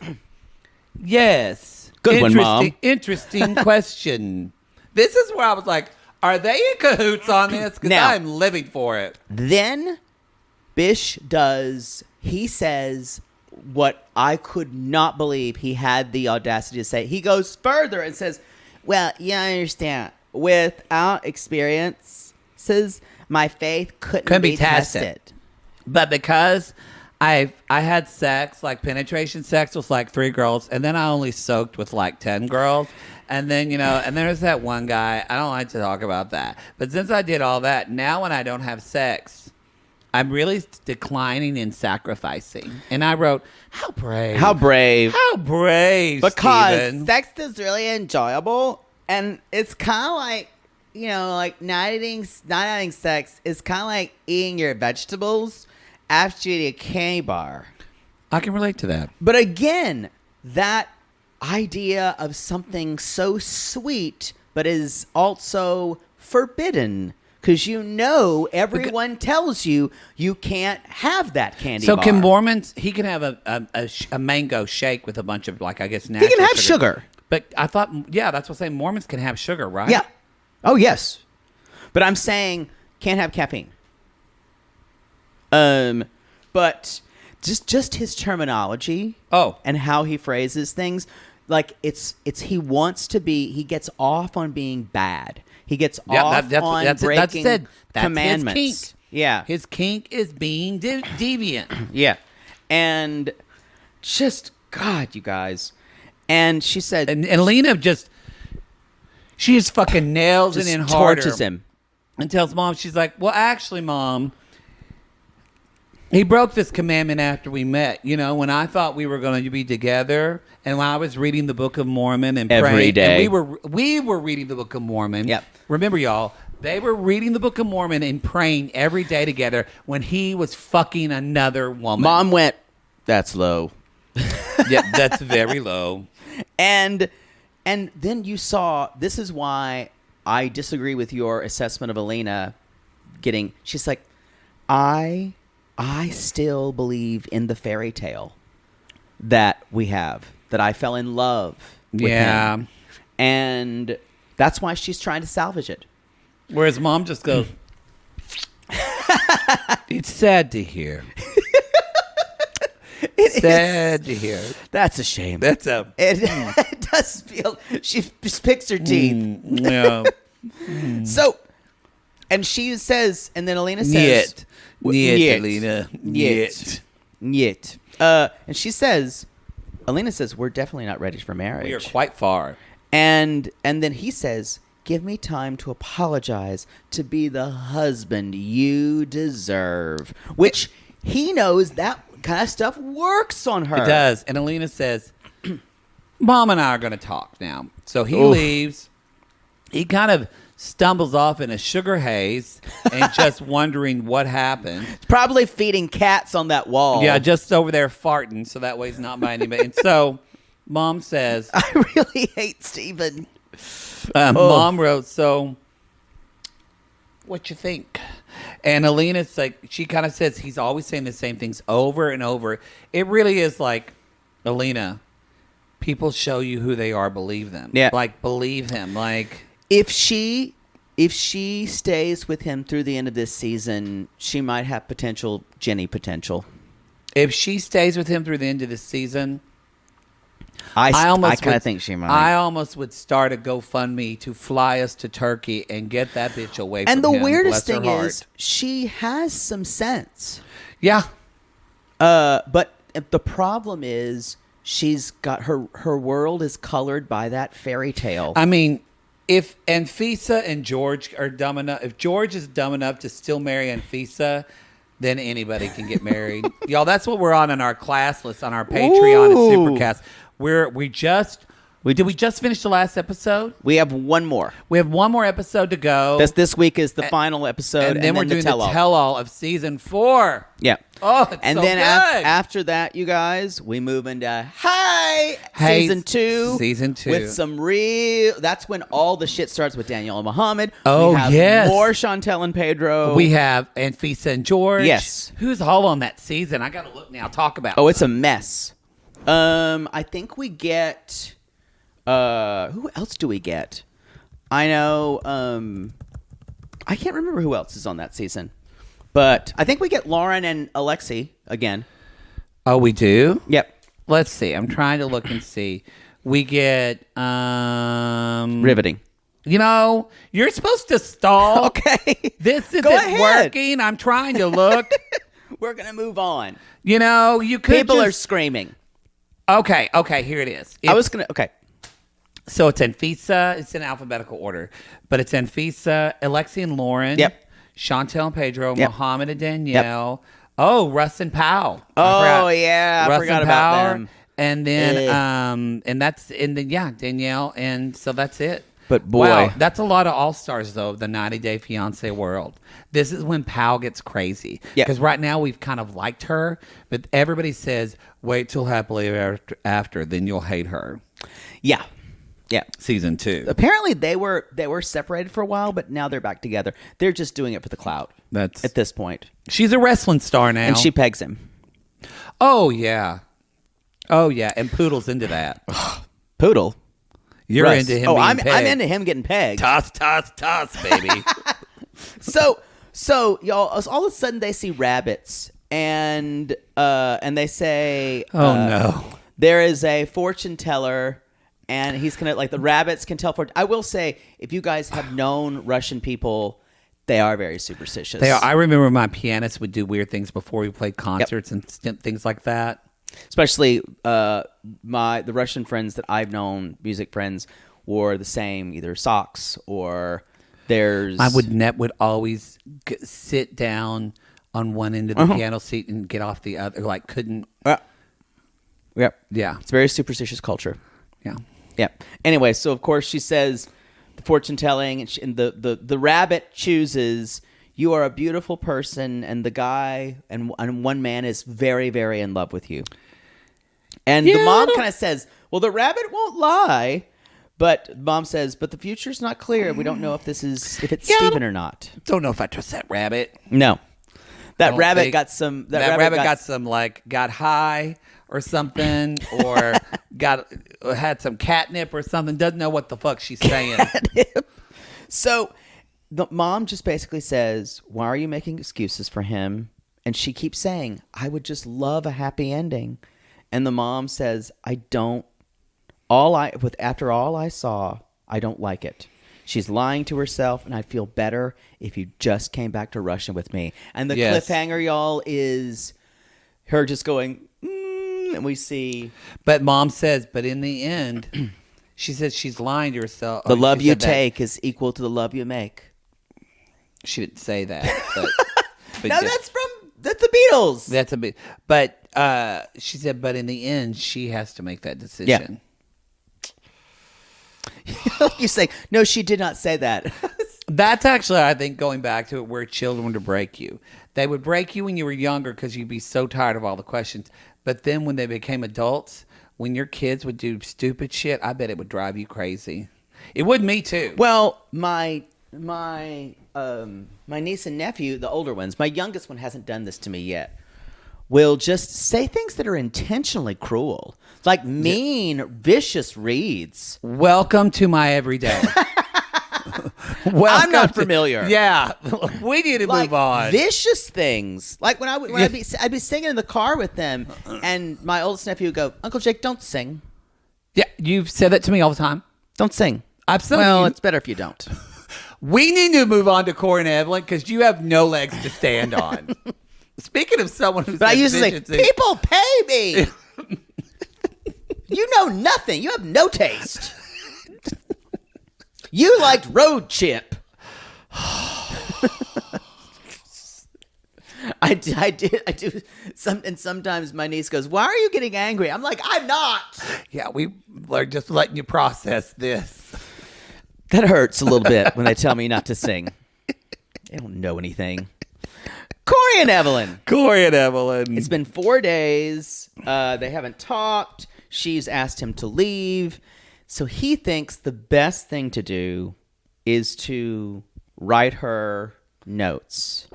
yes. Good one, Mom. Interesting question. This is where I was like, are they in cahoots on this? Because I'm living for it. Then Bish he says what I could not believe he had the audacity to say. He goes further and says, well, you understand, without experiences, my faith couldn't be tested. But because I had sex, like penetration sex with like 3 girls, and then I only soaked with like 10 girls. And then, and there's that one guy. I don't like to talk about that. But since I did all that, now when I don't have sex, I'm really declining and sacrificing. And I wrote, how brave. How brave. How brave, because Steven. Sex is really enjoyable. And it's kind of like, like not having sex is kind of like eating your vegetables after you eat a candy bar. I can relate to that. But again, that idea of something so sweet but is also forbidden, because everyone tells you can't have that candy bar. So can Mormons, he can have a mango shake with a bunch of, like, I guess, natural he can have sugar. But I thought, that's what I'm saying, Mormons can have sugar, right? Yeah. Oh, yes. But I'm saying can't have caffeine. But just his terminology. Oh. And how he phrases things. Like he gets off on being bad. He gets off on breaking commandments. His kink. Yeah. His kink is being deviant. Yeah. And just, God, you guys. And she said... And Alina she just fucking nails it in harder. Torches him. And tells Mom, she's like, well, actually, Mom, he broke this commandment after we met. You know, when I thought we were going to be together, and when I was reading the Book of Mormon and every praying, day, and we were reading the Book of Mormon. Yep. Remember, y'all, they were reading the Book of Mormon and praying every day together when he was fucking another woman. Mom went, that's low. Yeah, that's very low. And then you saw, this is why I disagree with your assessment of Alina she's like, I still believe in the fairy tale that we have, that I fell in love with him. And that's why she's trying to salvage it. Whereas Mom just goes, it's sad to hear. Sad to hear. That's a shame. It does feel, she just picks her teeth. Yeah. So, and she says, and then Alina says, Niet, Alina. Niet. And she says, Alina says, we're definitely not ready for marriage. We are quite far. And then he says, give me time to apologize, to be the husband you deserve. Which he knows that kind of stuff works on her. It does. And Alina says, Mom and I are going to talk now. So he leaves. He kind of stumbles off in a sugar haze and just wondering what happened. It's probably feeding cats on that wall. Yeah, just over there farting, so that way he's not by anybody. And so Mom says, I really hate Steven. Mom wrote, so what you think? And Alina's like, she kind of says he's always saying the same things over and over. It really is like, Alina, people show you who they are, believe them. Yeah. Like, believe him. Like, if she stays with him through the end of this season, she might have Jenny potential. If she stays with him through the end of this season, I kind of think she might. I almost would start a GoFundMe to fly us to Turkey and get that bitch away from him. And the weirdest Bless her thing heart. is, she has some sense. Yeah. But the problem is, she's got her world is colored by that fairy tale. I mean, if Anfisa and George are dumb enough, if George is dumb enough to still marry Anfisa, then anybody can get married. Y'all, that's what we're on in our class list on our Patreon at Supercast. Did we just finish the last episode? We have one more. We have one more episode to go. This week is the final episode, and then we're doing the tell-all of season 4. Yeah. Oh, it's and so then good. After that, you guys, we move into season 2. Season 2 with some real. That's when all the shit starts with Danielle and Muhammad. Oh, we have yes. more Chantel and Pedro. We have Anfisa and George. Yes. Who's all on that season? I got to look now. Talk about. Oh, it's a mess. I think we get. Who else do we get? I know. I can't remember who else is on that season, but I think we get Lauren and Alexi again. Oh, we do? Yep. Let's see. I'm trying to look and see. We get riveting. You know, you're supposed to stall. Okay. This isn't Go ahead. working. I'm trying to look. We're gonna move on. You know, you could. People are screaming. Okay. Here it is. Okay. So it's Anfisa. It's in alphabetical order, but it's Anfisa, Alexi and Lauren. Yep. Chantel and Pedro, Yep. Muhammad and Danielle. Yep. Oh, Russ and Powell. Oh yeah, I forgot about Power. them. And then Danielle, and so that's it. But boy, wow, that's a lot of all-stars though, the 90-Day Fiancé world. This is when Powell gets crazy. Yeah. Because right now we've kind of liked her, but everybody says, wait till happily after, then you'll hate her. Yeah. Yeah. Season 2. Apparently they were separated for a while, but now they're back together. They're just doing it for the clout. That's at this point. She's a wrestling star now. And she pegs him. Oh yeah. And Poodle's into that. Poodle? You're Russ. into him. I'm pegged. into him getting pegged. Toss, baby. So y'all, all of a sudden they see rabbits and they say, Oh no. there is a fortune teller, and he's gonna the rabbits can tell fortune. I will say, if you guys have known Russian people, they are very superstitious. They are. I remember my pianist would do weird things before we played concerts and things like that. Especially the Russian friends that I've known, music friends, wore the same either socks or there's. I would always sit down on one end of the piano seat and get off the other. Like couldn't. Yep. Yeah. It's a very superstitious culture. Yeah. Yeah. Anyway, so of course she says the fortune telling, and the rabbit chooses. You are a beautiful person, and the guy and one man is very, very in love with you. And the mom kind of says, "Well, the rabbit won't lie," but mom says, "But the future's not clear. We don't know if it's Stephen or not." Don't know if I trust that rabbit. No, that rabbit think- got some. That rabbit got some got high or something, or had some catnip or something. Doesn't know what the fuck she's saying. So the mom just basically says, "Why are you making excuses for him?" And she keeps saying, "I would just love a happy ending." And the mom says, after all I saw, I don't like it. She's lying to herself, and I'd feel better if you just came back to Russia with me. And the cliffhanger, y'all, is her just going, and we see. But mom says, but in the end, she says she's lying to herself. The love you take is equal to the love you make. She didn't say that. But No, that's the Beatles. That's a bit. But she said, but in the end, she has to make that decision. Yeah. You say, no, she did not say that. That's actually, I think, going back to it, where children would break you. They would break you when you were younger because you'd be so tired of all the questions. But then when they became adults, when your kids would do stupid shit, I bet it would drive you crazy. It would me too. Well, my niece and nephew, the older ones, my youngest one hasn't done this to me yet, will just say things that are intentionally cruel. Like mean, vicious reads. Welcome to my everyday. I'm not familiar. Yeah. We need to move on. Vicious things. Like when I'd be singing in the car with them, and my oldest nephew would go, "Uncle Jake, don't sing." Yeah, you've said that to me all the time. Don't sing. It's better if you don't. We need to move on to Corey and Evelyn because you have no legs to stand on. Speaking of someone who's... But I used to say, people pay me. You know nothing. You have no taste. You liked road chip. I do. And sometimes my niece goes, "Why are you getting angry?" I'm like, "I'm not." Yeah, we are just letting you process this. That hurts a little bit when they tell me not to sing. They don't know anything. Corey and Evelyn. It's been 4 days. They haven't talked. She's asked him to leave. So he thinks the best thing to do is to write her notes.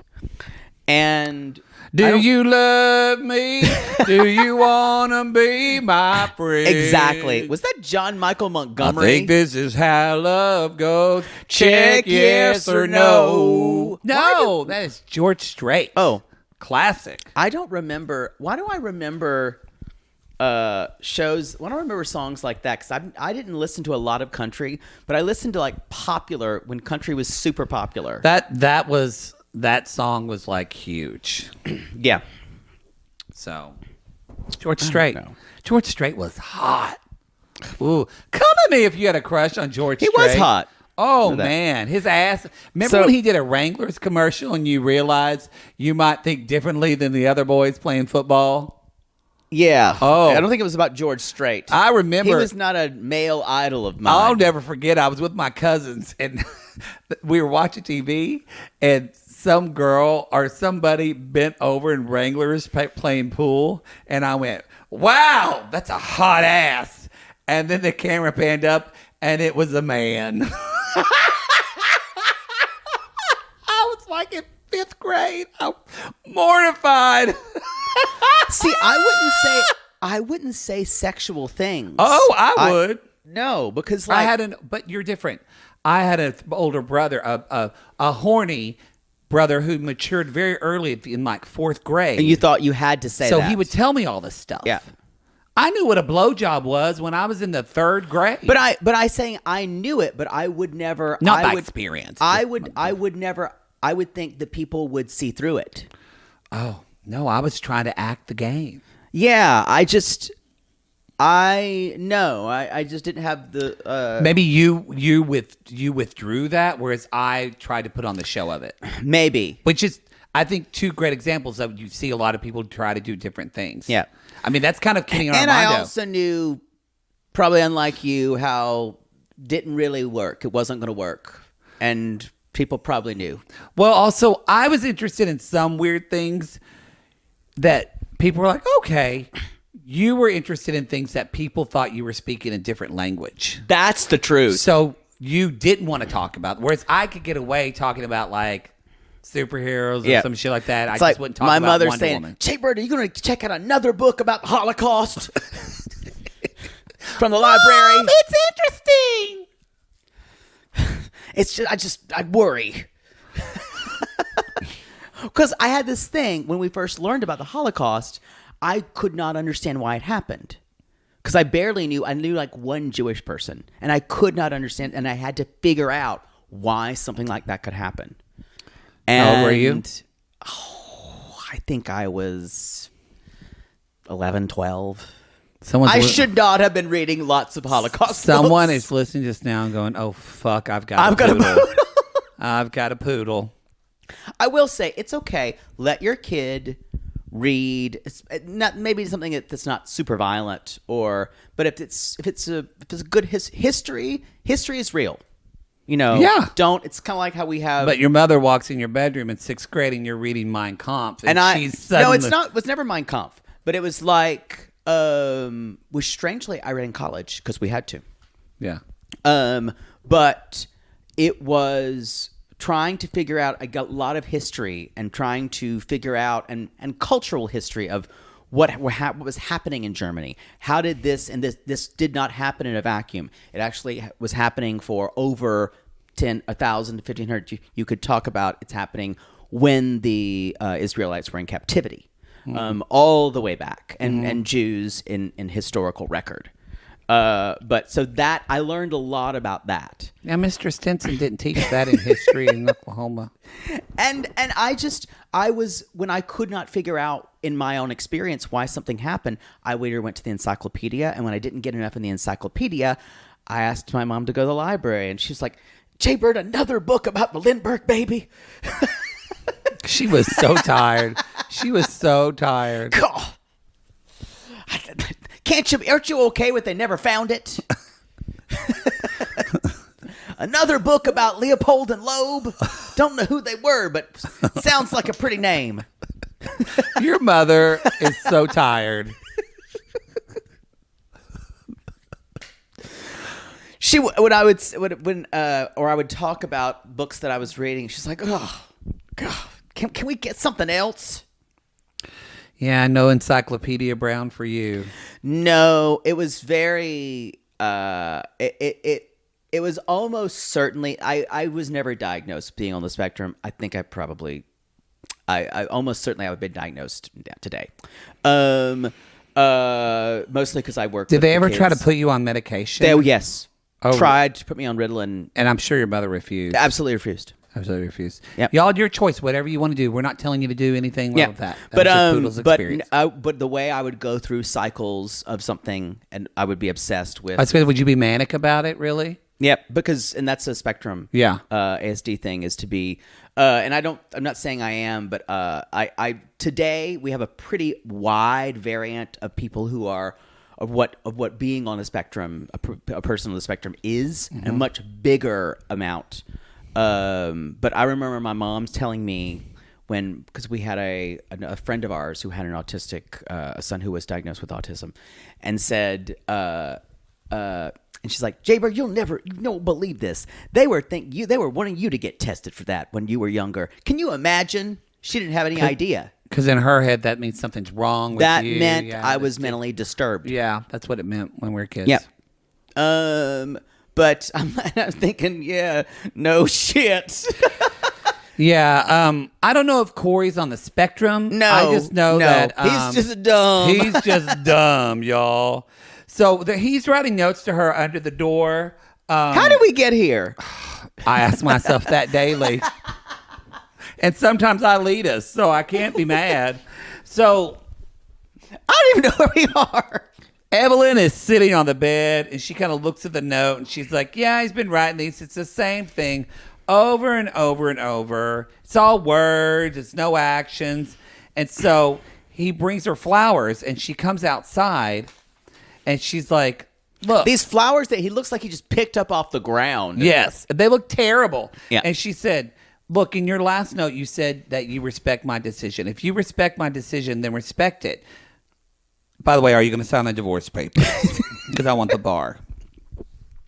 And do you love me? Do you want to be my friend? Exactly. Was that John Michael Montgomery? I think this is how love goes. Check yes or no. No, that is George Strait. Oh. Classic. I don't remember. Why do I remember shows? Why do I remember songs like that? Because I didn't listen to a lot of country, but I listened to like popular when country was super popular. That song was like huge. Yeah. So, George Strait. George Strait was hot. Ooh, come at me if you had a crush on George Strait. He was hot. Oh, man. His ass. Remember when he did a Wranglers commercial and you realized you might think differently than the other boys playing football? Yeah. Oh. I don't think it was about George Strait. I remember. He was not a male idol of mine. I'll never forget. I was with my cousins and we were watching TV and some girl or somebody bent over in Wranglers playing pool. And I went, "Wow, that's a hot ass." And then the camera panned up and it was a man. I was like in 5th grade. I'm mortified. See, I wouldn't say sexual things. Oh, I would. No, because like but you're different. I had an older brother, a horny brother who matured very early in like 4th grade. And you thought you had to say so that. he would tell me all this stuff. Yeah. I knew what a blowjob was when I was in the 3rd grade. But I saying I knew it, but I would never. Not by experience. I would never. I would think that people would see through it. Oh no, I was trying to act the game. Yeah, I just didn't have the. Maybe you withdrew that, whereas I tried to put on the show of it. Maybe, which is, I think, 2 great examples of you see a lot of people try to do different things. Yeah. I mean, that's kind of Kenny and Armando. Armando. I also knew, probably unlike you, how didn't really work. It wasn't going to work. And people probably knew. Well, also, I was interested in some weird things that people were like, okay. You were interested in things that people thought you were speaking a different language. That's the truth. So you didn't want to talk about, whereas I could get away talking about like superheroes or some shit like that. It's I like just wouldn't talk my about mother Wonder saying, Woman. "Hey, Bird, are you going to check out another book about the Holocaust from the library?" Mom, it's interesting. It's just I worry. Because I had this thing when we first learned about the Holocaust, I could not understand why it happened. Because I knew like one Jewish person, and I could not understand, and I had to figure out why something like that could happen. And, how old were you? I think I was 11, 12. I should not have been reading lots of Holocaust Someone books. is listening just now and going, oh, fuck, I've got a poodle. I've got a poodle. I will say, it's okay. Let your kid read, maybe something that's not super violent, but if it's a good history is real. You know, yeah. It's kind of like how we have. But your mother walks in your bedroom in 6th grade and you're reading Mein Kampf, and she's suddenly... No, it was never Mein Kampf, but it was like, which strangely I read in college because we had to. Yeah. But it was trying to figure out a lot of history and trying to figure out and cultural history of what was happening in Germany. How did this did not happen in a vacuum. It actually was happening for over 1,000 to 1,500. You could talk about it's happening when the Israelites were in captivity, all the way back, and Jews in historical record. But so that I learned a lot about that. Now, Mr. Stinson didn't teach that in history in Oklahoma. And I was, when I could not figure out in my own experience why something happened, I later went to the encyclopedia, and when I didn't get enough in the encyclopedia, I asked my mom to go to the library, and she was like, "Jay-Bird, another book about the Lindbergh baby." She was so tired. She was so tired. God. Aren't you okay with they never found it? Another book about Leopold and Loeb. Don't know who they were, but sounds like a pretty name. Your mother is so tired. She when I would talk about books that I was reading, she's like, "Oh, God, can we get something else?" Yeah, no Encyclopedia Brown for you. No, it was very. It was almost certainly. I was never diagnosed being on the spectrum. I think I almost certainly I would have been diagnosed today. Mostly because I work. Did with they ever kids. try to put you on medication? Yes. Oh. Tried to put me on Ritalin. And I'm sure your mother refused. Absolutely refused. Absolutely refused. Yep. Y'all, your choice. Whatever you want to do. We're not telling you to do anything like that. But but the way I would go through cycles of something, and I would be obsessed with. I suppose, would you be manic about it? Really? Yep. And that's a spectrum. Yeah. ASD thing is to be, and I'm not saying I am, but I today we have a pretty wide variant of people who are. Of what being on a spectrum, a person on the spectrum is, a much bigger amount. But I remember my mom's telling me because we had a friend of ours who had an autistic son who was diagnosed with autism, and said, and she's like, "Jay-Bird, you don't believe this. They were wanting you to get tested for that when you were younger. Can you imagine?" She didn't have any idea. Because in her head, that means something's wrong with you. That meant I was mentally disturbed. Yeah, that's what it meant when we were kids. Yep. But I'm thinking, no shit. Yeah, I don't know if Corey's on the spectrum. No, I just know that he's just dumb. He's just dumb, y'all. So he's writing notes to her under the door. How did we get here? I ask myself that daily. And sometimes I lead us, so I can't be mad. So I don't even know where we are. Evelyn is sitting on the bed, and she kind of looks at the note, and she's like, yeah, he's been writing these. It's the same thing over and over and over. It's all words. It's no actions. And so he brings her flowers, and she comes outside, and she's like, look. These flowers that he looks like he just picked up off the ground. Yes. They look terrible. Yeah. And she said, look, in your last note, you said that you respect my decision. If you respect my decision, then respect it. By the way, are you going to sign the divorce papers? Because I want the bar.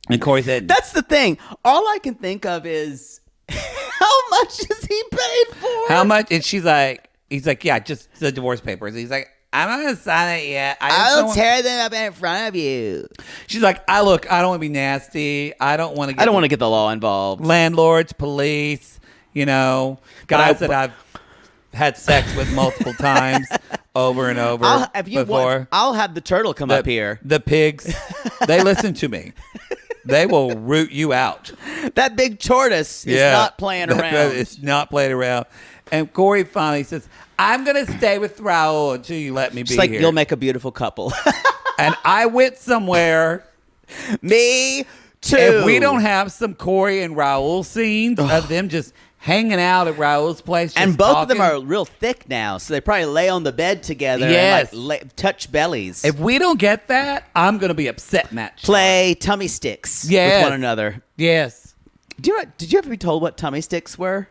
And Corey said, That's the thing. All I can think of is how much is he paid for? how much? And he's like, yeah, just the divorce papers. He's like, I'm not going to sign it yet. I'll tear them up in front of you. She's like, I don't want to be nasty. I don't want to get the law involved. Landlords, police, guys that I've had sex with multiple times over and over before. I'll have the turtle come up here. The pigs, they listen to me. They will root you out. That big tortoise is not playing around. It's not playing around. And Corey finally says, I'm going to stay with Raul until you let me be like, here. you'll make a beautiful couple. And I went somewhere. Me too. If we don't have some Corey and Raul scenes of them just hanging out at Raul's place, and both talking. of them are real thick now, so they probably lay on the bed together Yes. and touch bellies. If we don't get that, I'm going to be upset, Matt. Play tummy sticks Yes. with one another. Yes. Did you ever be told what tummy sticks were?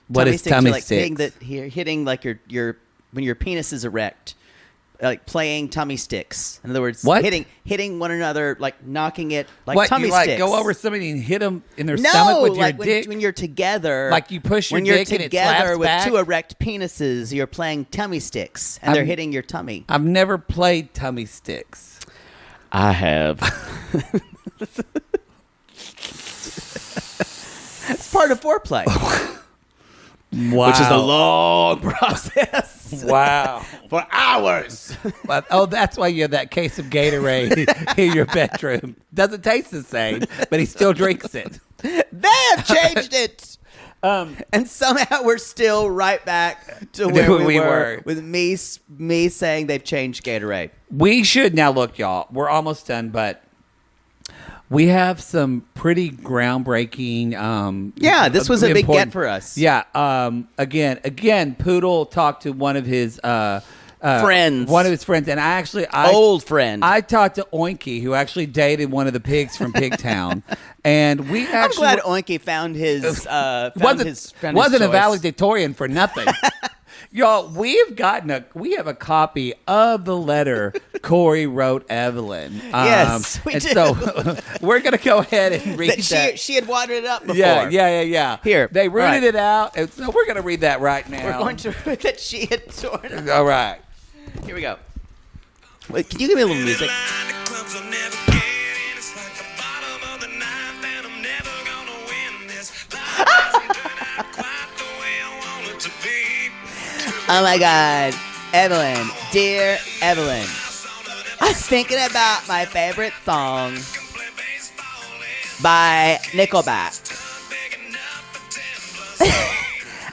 What is tummy sticks? Hitting like your when your penis is erect, like playing tummy sticks. In other words, what? hitting one another, like knocking it like what, tummy you, sticks. Go over somebody and hit them in their stomach with your dick? When you're together, like you push your dick and it slaps together with back? two erect penises, you're playing tummy sticks, and they're hitting your tummy. I've never played tummy sticks. I have. It's part of foreplay. Wow. Which is a long process. Wow. For hours. But, that's why you have that case of Gatorade in your bedroom. Doesn't taste the same, but he still drinks it. They have changed it. And somehow we're still right back to where we were with me saying they've changed Gatorade. We should now look, y'all. We're almost done, but we have some pretty groundbreaking. This was a big get for us. Yeah. Again, Poodle talked to one of his friends. One of his friends, and old friend. I talked to Oinky, who actually dated one of the pigs from Pigtown, and we actually. I'm glad Oinky found his. Wasn't a valedictorian for nothing. Y'all, we have a copy of the letter Corey wrote Evelyn. Yes, we do. So we're going to go ahead and read that. She had watered it up before. Yeah. Here. They rooted it out, and so we're going to read that right now. We're going to read that she had torn it up. All right. Here we go. Wait, can you give me a little music? Oh my God, Evelyn, dear Evelyn, I was thinking about my favorite song by Nickelback.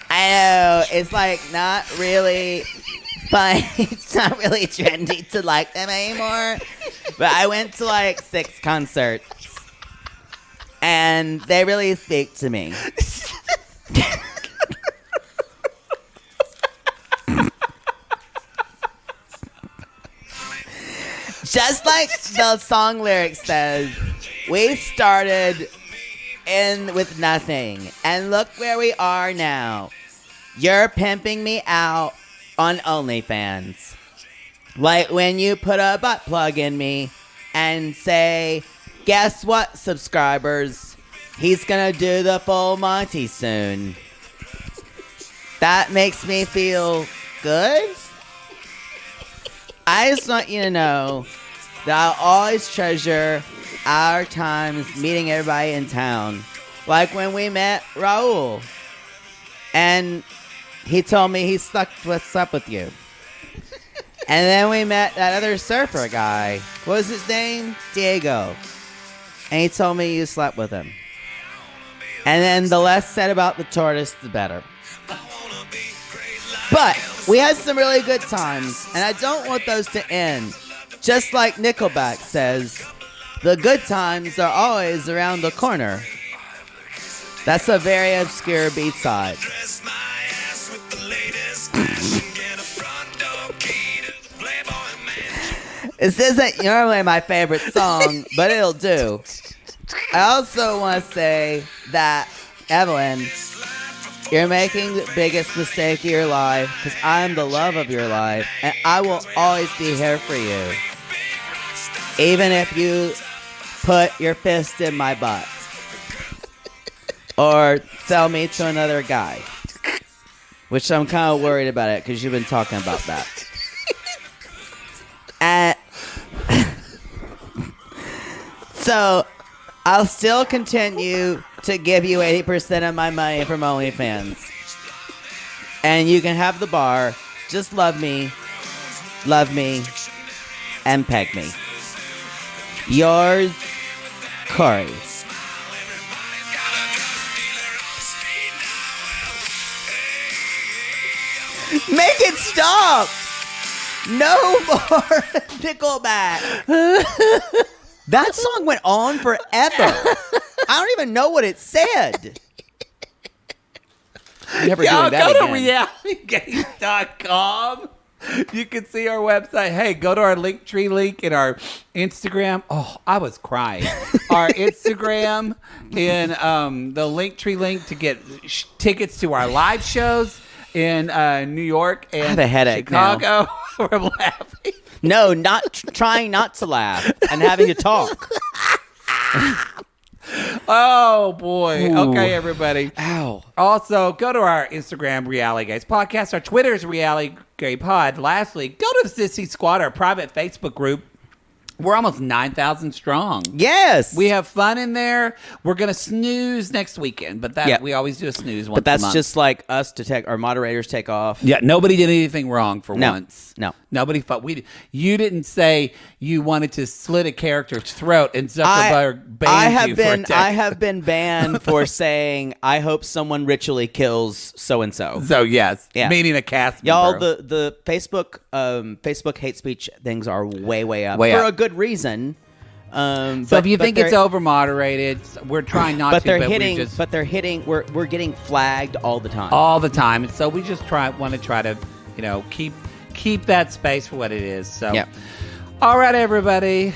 I know, it's like not really fun. It's not really trendy to like them anymore. But I went to like 6 concerts and they really speak to me. Just like the song lyrics says, we started with nothing, and look where we are now. You're pimping me out on OnlyFans. Like when you put a butt plug in me and say, guess what, subscribers? He's gonna do the full Monty soon. That makes me feel good. I just want you to know that I'll always treasure our times meeting everybody in town. Like when we met Raul. And he told me he slept with you. And then we met that other surfer guy. What was his name? Diego. And he told me you slept with him. And then the less said about the tortoise, the better. But we had some really good times, and I don't want those to end. Just like Nickelback says, the good times are always around the corner. That's a very obscure B-side. This isn't normally my favorite song, but it'll do. I also want to say that, Evelyn, you're making the biggest mistake of your life because I'm the love of your life, and I will always be here for you. Even if you put your fist in my butt. Or sell me to another guy. Which I'm kind of worried about it because you've been talking about that. And so I'll still continue to give you 80% of my money from OnlyFans. And you can have the bar. Just love me, and peg me. Yours, Corey. Make it stop! No more Nickelback. That song went on forever. I don't even know what it said. Never doing that go again. to realitygames.com. You can see our website. Hey, go to our Linktree link in our Instagram. Oh, I was crying. Our Instagram and the Linktree link to get tickets to our live shows in New York and I have a headache Chicago. We're laughing. No, trying not to laugh and having to talk. Oh, boy. Ooh. Okay, everybody. Ow. Also, go to our Instagram, Reality Gays Podcast. Our Twitter is Reality Gay Pod. Lastly, go to the Sissy Squad, our private Facebook group. We're almost 9,000 strong. Yes. We have fun in there. We're going to snooze next weekend, but we always do a snooze once But that's a month. just like us to take, our moderators take off. Yeah, nobody did anything wrong for once. No. Nobody fought. You didn't say you wanted to slit a character's throat and Zuckerberg banned you for a I have been banned for saying, I hope someone ritually kills so-and-so. So, yes. Yeah. Meaning a cast member. Y'all, the Facebook hate speech things are way up. Way for up. a good reason. So if you think it's over moderated, we're trying not to. But they're hitting. We're getting flagged all the time. All the time, and so we just want to try to, keep that space for what it is. So, yeah. All right, everybody.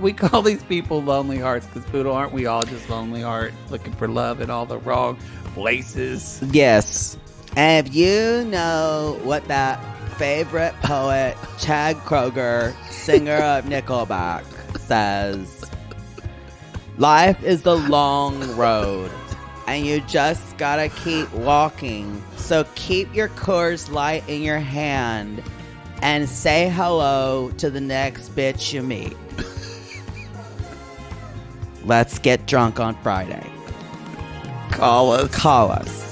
We call these people lonely hearts because, Poodle, aren't we all just lonely heart looking for love in all the wrong places? Yes. And if you know what that favorite poet, Chad Kroeger, singer of Nickelback, says, life is the long road, and you just gotta keep walking. So keep your Coors Light in your hand and say hello to the next bitch you meet. Let's get drunk on Friday. Call us. Call us.